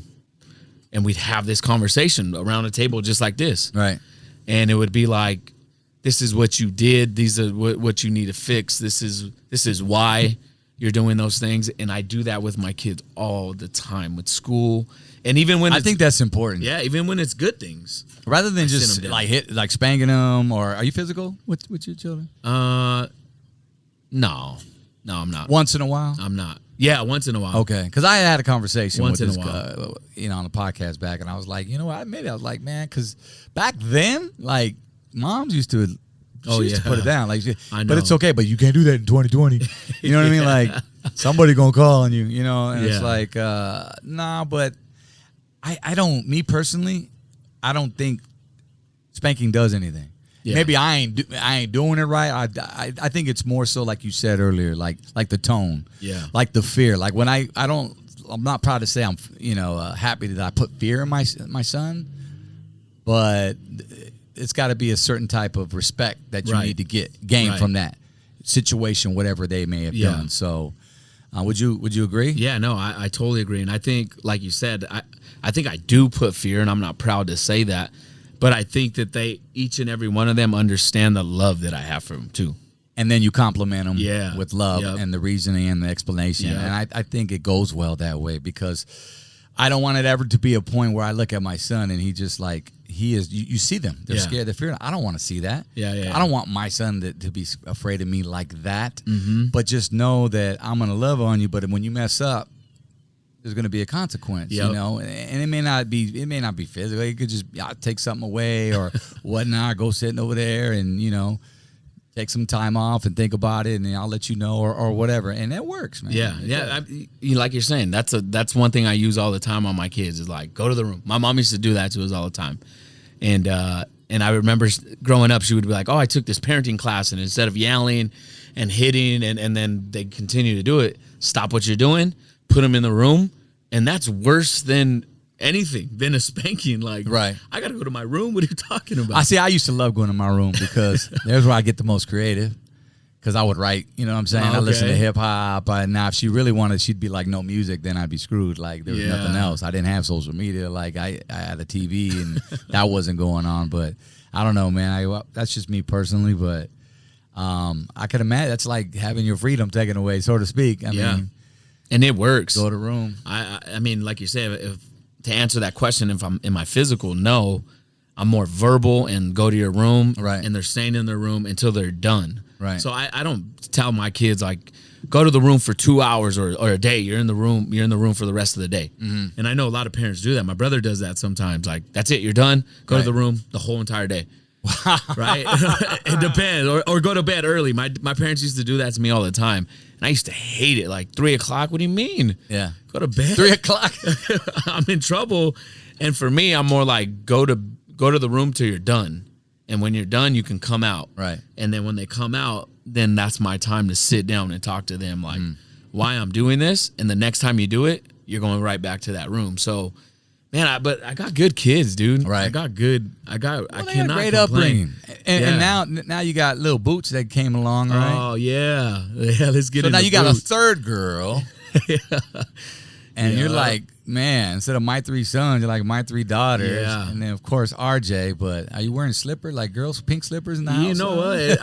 and we'd have this conversation around a table just like this. Right. And it would be like, this is what you did. These are what you need to fix. This is why you're doing those things. And I do that with my kids all the time with school. And even when I think that's important. Yeah, even when it's good things. Rather than just like spanking them, or are you physical with your children? No, I'm not. Once in a while? I'm not. Yeah, once in a while. Okay, because I had a conversation once with in this a while. on the podcast back, and I was like, maybe I was like, man, because back then, like, moms used to, used to put it down, like, I know. but it's okay, but you can't do that in 2020. You know what I mean? Like, somebody gonna call on you, and it's like, nah, but I don't. Me personally, I don't think spanking does anything. Yeah. Maybe I ain't doing it right. I think it's more so like you said earlier, like the tone, like the fear. Like when I'm not proud to say I'm happy that I put fear in my son, but it's got to be a certain type of respect that you need to gain from that situation, whatever they may have done. So, would you agree? Yeah, no, I totally agree, and I think, like you said, I think I do put fear, and I'm not proud to say that. But I think that each and every one of them understand the love that I have for them too. And then you compliment them with love and the reasoning and the explanation. And I think it goes well that way, because I don't want it ever to be a point where I look at my son and he just like, he is, you see them. They're scared. They're fearing. I don't want to see that. I don't want my son to be afraid of me like that. Mm-hmm. But just know that I'm going to love on you. But when you mess up, there's going to be a consequence, and it may not be physical. You could just take something away or whatnot, go sitting over there and, take some time off and think about it, and I'll let you know or whatever. And that works, man. Yeah. Like you're saying, that's one thing I use all the time on my kids is like, go to the room. My mom used to do that to us all the time. And I remember growing up, she would be like, oh, I took this parenting class, and instead of yelling and hitting and then they continue to do it, stop what you're doing, put them in the room, and that's worse than anything, than a spanking. Like, I got to go to my room. What are you talking about? I used to love going to my room because there's where I get the most creative, because I would write, you know what I'm saying? I listen to hip hop. Now, if she really wanted, she'd be like, no music, then I'd be screwed. Like, there was nothing else. I didn't have social media. Like, I had a TV, and that wasn't going on. But I don't know, man. That's just me personally. But I could imagine that's like having your freedom taken away, so to speak. I mean, and it works. Go to room. I mean, like you said, to answer that question, if I'm in my physical, no, I'm more verbal and go to your room. Right. And they're staying in their room until they're done. Right. So I don't tell my kids like, go to the room for 2 hours or a day. You're in the room for the rest of the day. Mm-hmm. And I know a lot of parents do that. My brother does that sometimes. Like, that's it. You're done. Go to the room the whole entire day. Right. It depends. Or go to bed early. My parents used to do that to me all the time. And I used to hate it. Like, 3 o'clock? What do you mean? Yeah. Go to bed. 3 o'clock? I'm in trouble. And for me, I'm more like, go to the room till you're done. And when you're done, you can come out. Right. And then when they come out, then that's my time to sit down and talk to them, like, why I'm doing this. And the next time you do it, you're going right back to that room. So, man, I got good kids, dude. Right. I cannot great complain. upbringing. And now you got little Boots that came along, right? Oh, yeah. Yeah, let's get so into now you got a Boots. third girl. And you're like, man, instead of my 3 sons, you're like my 3 daughters. Yeah. And then, of course, RJ. But are you wearing slippers, like girls, pink slippers in the house? You know what?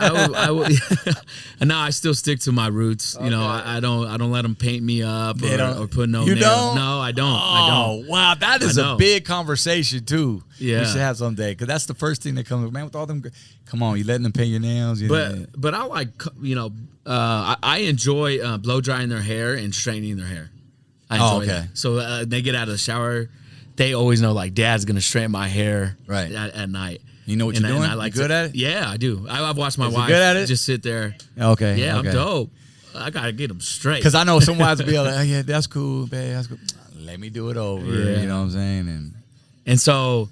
No, I still stick to my roots. You know, I don't let them paint me up or put no You nails. don't? No, I don't. Oh, wow. That is a big conversation, too. Yeah. You should have someday. Because that's the first thing that comes, man, with all them. Come on, you letting them paint your nails? But I like, you know, I enjoy blow drying their hair and straightening their hair. I enjoy that. So they get out of the shower, they always know like Dad's gonna straighten my hair at night. You know what you're doing? I like good at it? Yeah, I do. I've watched my wife good at it? just sit there. Okay. Yeah, okay. I'm dope. I gotta get them straight. Because I know some wives will be like, oh, yeah, that's cool, babe. That's cool. Let me do it over. Yeah. You know what I'm saying? And so,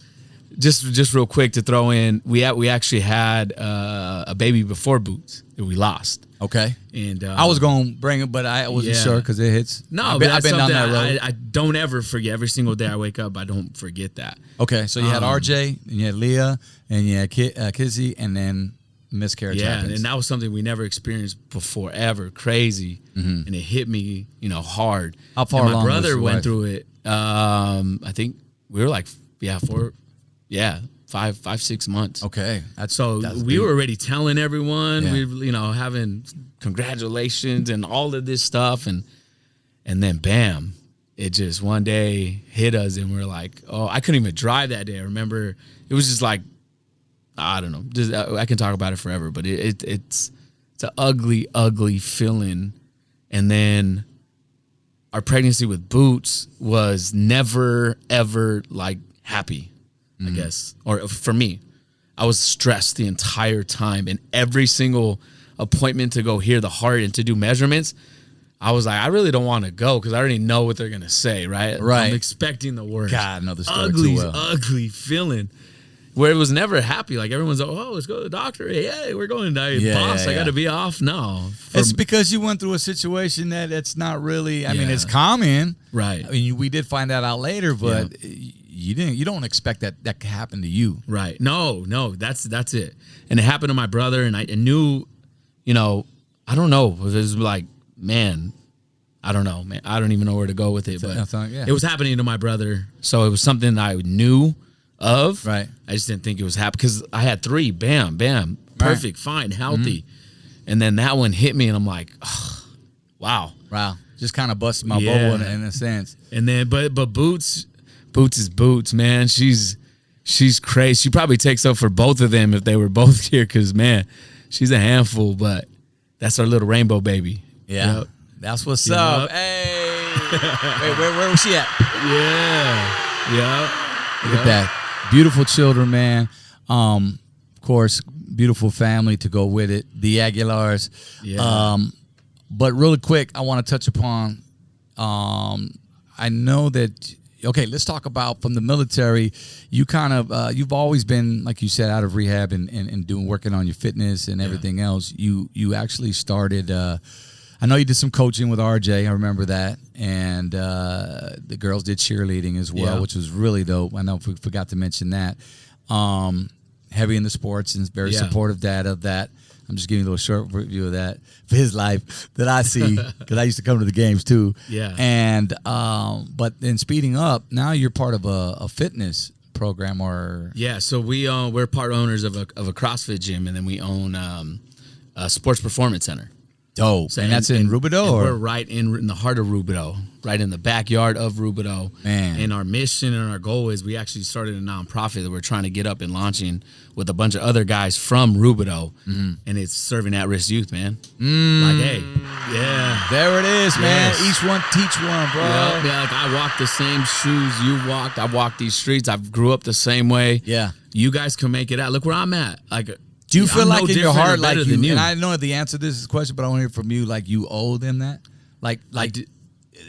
just real quick to throw in, we actually had a baby before Boots that we lost. Okay. And I was going to bring it, but I wasn't sure because it hits. No, I've I've been down that road. I don't ever forget. Every single day I wake up, I don't forget that. Okay, so you had RJ, and you had Leah, and you had Kizzy, and then miscarriage happens. And that was something we never experienced before, ever. Crazy. And it hit me, you know, hard. How far and along my brother was went through it. I think we were like, 5, 6 months. Okay. That's we were already telling everyone. Yeah. We, you know, having congratulations and all of this stuff, and then bam, it just one day hit us, and we're like, oh, I couldn't even drive that day. I remember it was just like, I don't know, just I can talk about it forever, but it's an ugly feeling. And then our pregnancy with Boots was never ever like happy. I guess, or for me, I was stressed the entire time, and every single appointment to go hear the heart and to do measurements, I was like, I really don't want to go because I already know what they're gonna say, right? I'm expecting the worst. God, I know the story too well. Ugly feeling, where it was never happy. Like everyone's like, oh, let's go to the doctor. Hey, we're going to boss. I got to be off. No, it's because you went through a situation that's not really. I mean, it's common, right? I mean, we did find that out later, but. You don't expect that could happen to you. Right. No, that's it. And it happened to my brother, and I knew, you know, I don't know. It was like, man, I don't know, man. I don't even know where to go with it. But it was happening to my brother. So it was something that I knew of. Right. I just didn't think it was happening because I had 3. Bam, bam. Perfect, fine, healthy. And then that one hit me, and I'm like, oh, wow. Just kind of busted my bubble in a sense. And then, but Boots is Boots, man. She's crazy. She probably takes up for both of them if they were both here, because man, she's a handful. But that's our little rainbow baby. Yeah, yep. That's what's up. Hey, wait, where was she at? Look at that, beautiful children, man. Of course, beautiful family to go with it. The Aguilars. Yeah. But really quick, I want to touch upon. I know that. Okay, let's talk about from the military. You kind of you've always been, like you said, out of rehab and working on your fitness and everything else. You actually started. I know you did some coaching with RJ. I remember that, and the girls did cheerleading as well, which was really dope. I know we forgot to mention that. Heavy in the sports and very supportive dad of that. I'm just giving you a little short review of that for his life that I see, because I used to come to the games too. Yeah. And but then speeding up, now you're part of a fitness program, or so we're part owners of a CrossFit gym, and then we own a sports performance center. Dope. So, and that's in Rubidoux? We're right in the heart of Rubidoux, right in the backyard of Rubidoux. Man. And our mission and our goal is we actually started a nonprofit that we're trying to get up and launching with a bunch of other guys from Rubidoux. And it's serving at-risk youth, man. Like, hey, there it is, man. Each one teach one, bro. Yeah, like I walked the same shoes you walked. I walked these streets. I grew up the same way. Yeah. You guys can make it out. Look where I'm at. Like, do you feel like in your heart, like you, and I know the answer to this question, but I want to hear from you, like you owe them that? Like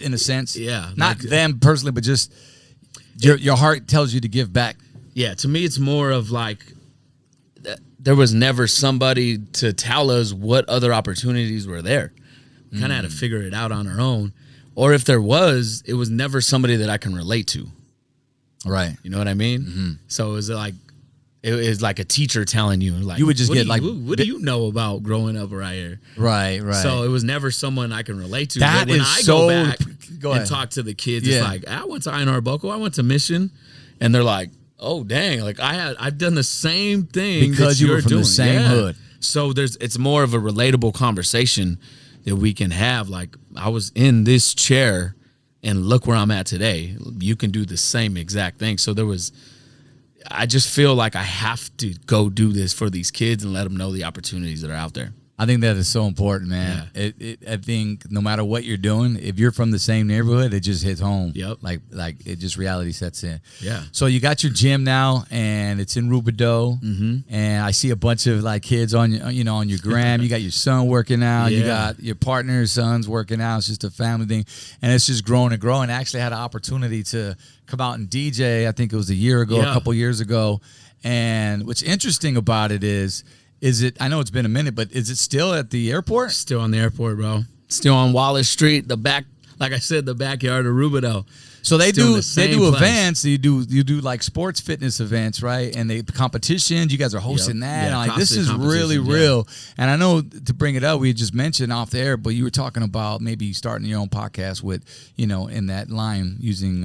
in a sense? Yeah. Not like, them personally, but just your heart tells you to give back. Yeah, to me it's more of like, there was never somebody to tell us what other opportunities were there. We kind of had to figure it out on our own. Or if there was, it was never somebody that I can relate to. Right. You know what I mean? So it was like, it was like a teacher telling you, like, you would just get like, what do you know about growing up right here? Right. So it was never someone I can relate to. That is so. and talk to the kids. Yeah. It's like, I went to Einar Boko, I went to Mission, and they're like, oh dang, like I've done the same thing because that you were you're from doing. the same hood. So it's more of a relatable conversation that we can have. Like, I was in this chair and look where I'm at today. You can do the same exact thing. So I just feel like I have to go do this for these kids and let them know the opportunities that are out there. I think that is so important, man. Yeah. I think no matter what you're doing, if you're from the same neighborhood, it just hits home. Yep. Like it just reality sets in. Yeah. So you got your gym now, and it's in Rubidoux, and I see a bunch of like kids on on your gram. You got your son working out. You Yeah. got your partner's son's working out. It's just a family thing, and it's just growing and growing. I actually had an opportunity to come out and DJ. I think it was a year ago, a couple years ago, and what's interesting about it is it? I know it's been a minute, but is it still at the airport? Still on the airport, bro. Still on Wallace Street, the back, like I said, the backyard of Rubidoux. So they Still in do the same place. events. You do like sports fitness events, right? And the competitions. You guys are hosting that. Yeah, And like, this CrossFit is really competitions, real. And I know to bring it up, we just mentioned off the air, but you were talking about maybe starting your own podcast with in that line using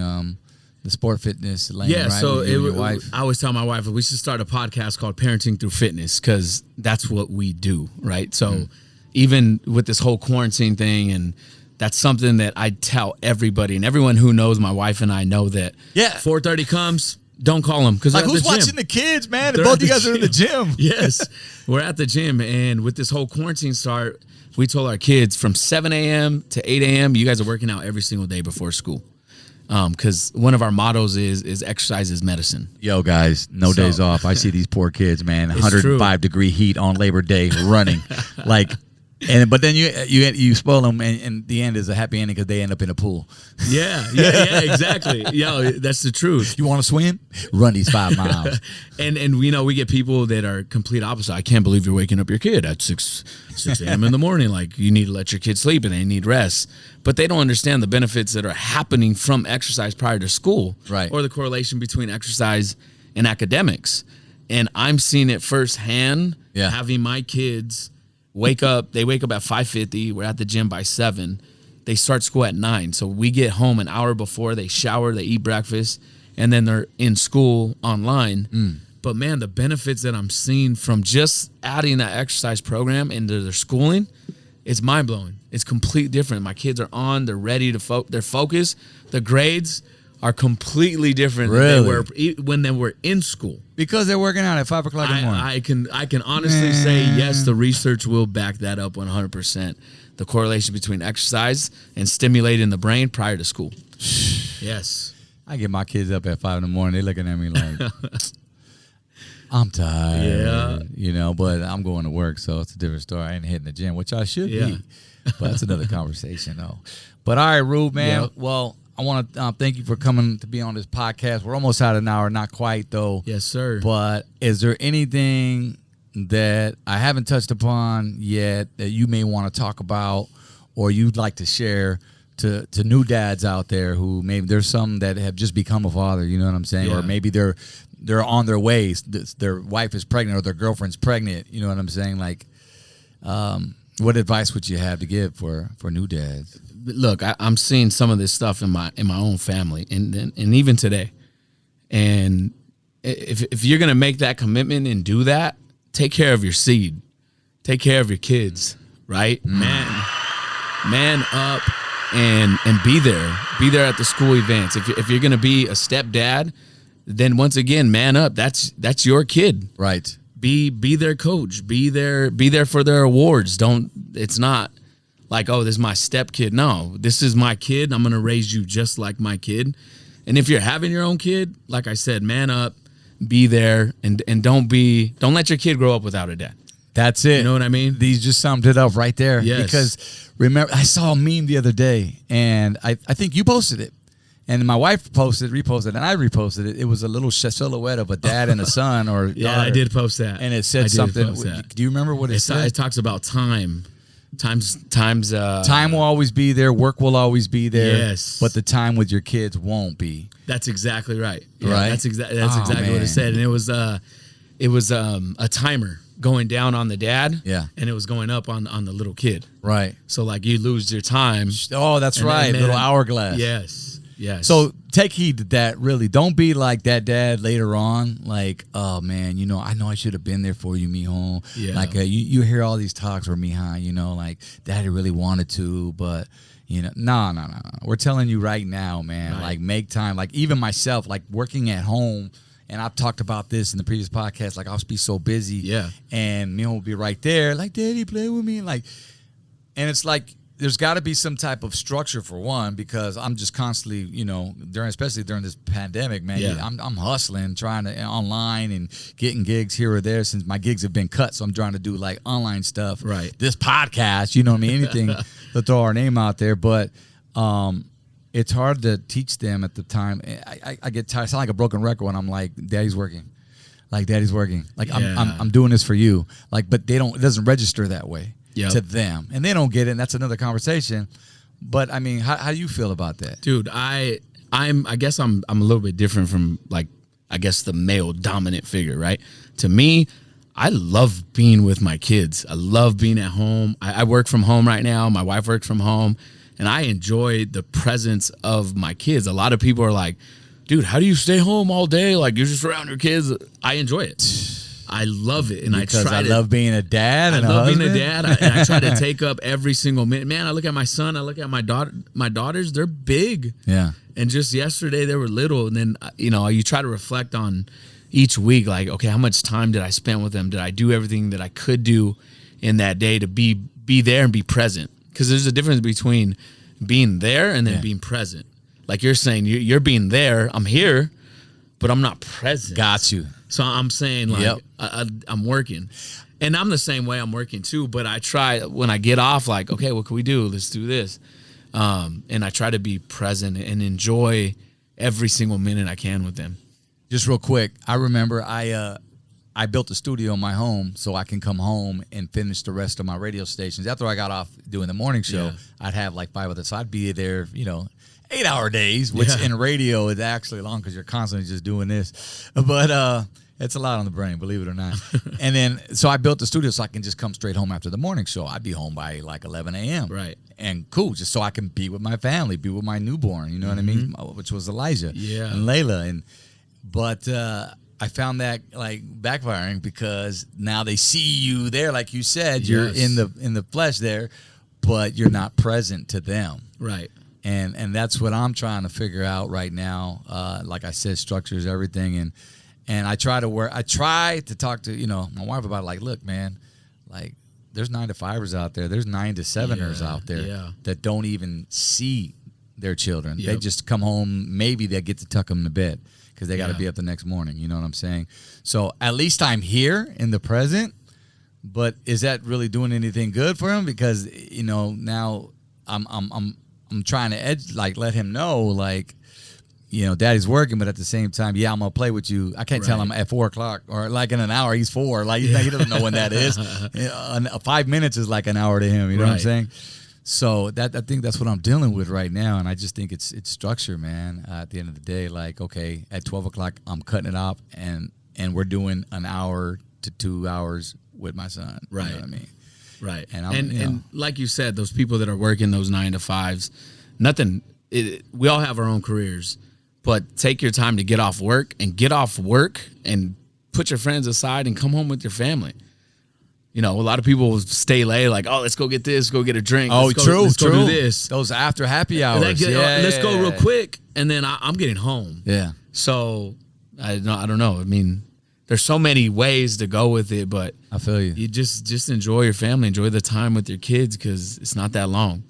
the sport fitness lane. Yeah, right? so With you and your wife. I always tell my wife we should start a podcast called Parenting Through Fitness, because that's what we do, right? So even with this whole quarantine thing, and that's something that I tell everybody, and everyone who knows my wife and I know that 4:30 comes, don't call them, because Like, at who's the gym. watching the kids, man? They're Both at you the guys are in the gym. Yes, we're at the gym, and with this whole quarantine start, we told our kids from 7 a.m. to 8 a.m. you guys are working out every single day before school. Because one of our mottos is exercise is medicine. Yo, guys, no days off. I see these poor kids, man. 105-degree heat on Labor Day running, but then you spoil them, and the end is a happy ending because they end up in a pool. Yeah, exactly. Yo, that's the truth. You want to swim? Run these 5 miles. And we get people that are complete opposite. I can't believe you're waking up your kid at 6 a.m. in the morning. Like, you need to let your kid sleep and they need rest. But they don't understand the benefits that are happening from exercise prior to school, right? Or the correlation between exercise and academics. And I'm seeing it firsthand. Yeah. Having my kids wake up. They wake up at 5:50. We're at the gym by 7. They start school at 9. So we get home an hour before. They shower, they eat breakfast, and then they're in school online. But man, the benefits that I'm seeing from just adding that exercise program into their schooling, it's mind blowing. It's completely different. My kids are on, they're ready to they're focused. The grades are completely different than they were when they were in school. Because they're working out at 5 o'clock in the morning. I can honestly say yes, the research will back that up 100%. The correlation between exercise and stimulating the brain prior to school. Yes. I get my kids up at 5 in the morning. They're looking at me like, I'm tired. Yeah. But I'm going to work, so it's a different story. I ain't hitting the gym, which I should be. But that's another conversation, though. But all right, Rube, man. Yeah. Well, I want to thank you for coming to be on this podcast. We're almost at an hour, not quite, though. Yes, sir. But is there anything that I haven't touched upon yet that you may want to talk about or you'd like to share to new dads out there who maybe there's some that have just become a father, you know what I'm saying? Yeah. Or maybe they're on their way. Their wife is pregnant or their girlfriend's pregnant, you know what I'm saying? Like, what advice would you have to give for new dads? Look, I'm seeing some of this stuff in my own family and even today. And if you're going to make that commitment and do that, take care of your seed. Take care of your kids, right? Man up and be there. Be there at the school events. If you're going to be a stepdad, then once again, man up. That's your kid. Right. Be their coach. Be there for their awards. It's not like, oh, this is my step kid. No, this is my kid. I'm going to raise you just like my kid. And if you're having your own kid, like I said, man up, be there, and don't let your kid grow up without a dad. That's it. You know what I mean? These just summed it up right there. Yes. Because remember, I saw a meme the other day, and I think you posted it. And my wife reposted, and I reposted it. It was a little silhouette of a dad and a son or daughter. Yeah, I did post that. And it said something. Do you remember what it said? It talks about time. Time will always be there. Work will always be there. Yes. But the time with your kids won't be. That's exactly right. Yeah, right. That's exactly what it said. And it was a timer. going down on the dad, and it was going up on the little kid. Right. So like you lose your time. Oh, that's right. Little hourglass. Yes. So take heed to that. Really, don't be like that dad later on. Like, oh man, I know I should have been there for you, mijo. Yeah. Like you hear all these talks where mija, like daddy really wanted to, but no. We're telling you right now, man. Right. Like make time. Like even myself, like working at home. And I've talked about this in the previous podcast. Like I'll be so busy, and Mijo will be right there, like Daddy, play with me, and it's like there's got to be some type of structure for one, because I'm just constantly, especially during this pandemic, man. I'm hustling, trying to online and getting gigs here or there since my gigs have been cut. So I'm trying to do like online stuff, right? This podcast, you know what I mean? Anything to throw our name out there, but. It's hard to teach them at the time. I get tired. I sound like a broken record when I'm like, Daddy's working. Like, Daddy's working. Like, I'm doing this for you. Like, but it doesn't register that way to them. And they don't get it, and that's another conversation. But, I mean, how do you feel about that? Dude, I guess I'm a little bit different from, like, I guess the male dominant figure, right? To me, I love being with my kids. I love being at home. I work from home right now. My wife works from home. And I enjoy the presence of my kids. A lot of people are like, dude, how do you stay home all day? Like, you're just around your kids. I enjoy it. I love it. And I love being a dad and I love husband. being a dad. And I try to take up every single minute. Man, I look at my son. I look at my daughters. They're big. Yeah. And just yesterday, they were little. And then, you try to reflect on each week. Like, okay, how much time did I spend with them? Did I do everything that I could do in that day to be there and be present? Because there's a difference between being there and then being present. Like you're saying, you're being there. I'm here, but I'm not present. Got you. So I'm saying, like, I'm working. And I'm the same way. I'm working too. But I try, when I get off, like, okay, what can we do? Let's do this. And I try to be present and enjoy every single minute I can with them. Just real quick, I remember I built a studio in my home so I can come home and finish the rest of my radio stations. After I got off doing the morning show, I'd have like 5 others. So I'd be there, 8-hour days, which in radio is actually long because you're constantly just doing this. But it's a lot on the brain, believe it or not. And then, so I built the studio so I can just come straight home after the morning show. I'd be home by like 11 a.m. Right. And cool, just so I can be with my family, be with my newborn, you know what I mean? Which was Elijah and Layla. But I found that like backfiring because now they see you there, like you said, you're in the flesh there, but you're not present to them. Right. And that's what I'm trying to figure out right now. Like I said, structure is everything, and I try to talk to my wife about it, like, look, man, like there's 9-to-5ers out there, there's 9-to-7ers out there that don't even see their children. They just come home, maybe they get to tuck them to bed because they got to be up the next morning. You know what I'm saying? So at least I'm here in the present, but is that really doing anything good for him? Because now I'm trying to let him know, like, Daddy's working, but at the same time, I'm gonna play with you. I can't tell him at 4:00 or like in an hour. He's 4. Like he doesn't know when that is. 5 minutes is like an hour to him. You know what I'm saying? So I think that's what I'm dealing with right now, and I just think it's structure, man. At the end of the day, like, okay, at 12:00 I'm cutting it off, and we're doing an hour to 2 hours with my son. Right. You know what I mean? Right. And and like you said, those people that are working those 9-to-5s, we all have our own careers, but take your time to get off work and put your friends aside and come home with your family. A lot of people will stay late, like, oh, let's go get this, go get a drink. Oh, let's go do this. Those after happy hours. Let's go real quick, and then I'm getting home. Yeah. So I don't know. I mean, there's so many ways to go with it, but I feel you. You just enjoy your family, enjoy the time with your kids, because it's not that long.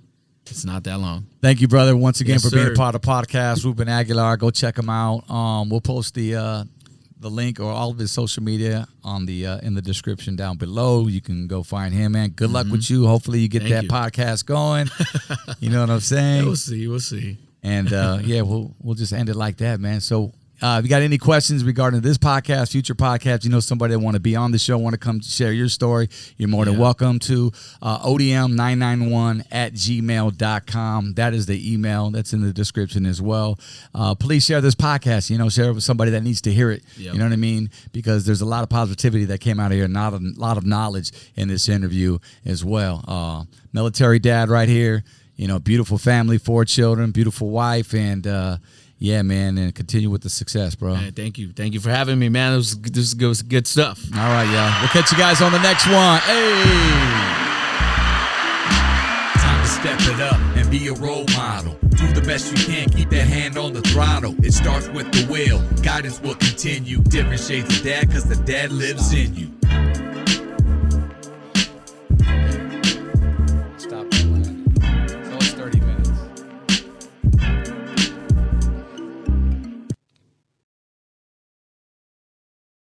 It's not that long. Thank you, brother, once again for being a sir. part of the podcast. Ruben Aguilar, go check him out. We'll post the link or all of his social media on the in the description down below. You can go find him, man. Good luck with you. Hopefully you get Thank that you. podcast going. You know what I'm saying? We'll see. And we'll just end it like that, man. So If you got any questions regarding this podcast, future podcasts, you know somebody that want to be on the show, want to come share your story, you're more than welcome to odm991@gmail.com. That is the email that's in the description as well. Please share this podcast, share it with somebody that needs to hear it. Yep. You know what I mean? Because there's a lot of positivity that came out of here, not a lot of knowledge in this interview as well. Military dad right here, beautiful family, 4 children, beautiful wife, and yeah, man, and continue with the success, bro. Man, thank you for having me, man. This was good stuff. All right, y'all. We'll catch you guys on the next one. Hey! Time to step it up and be a role model. Do the best you can, keep that hand on the throttle. It starts with the will. Guidance will continue. Different shades of dad, cause the dad lives in you.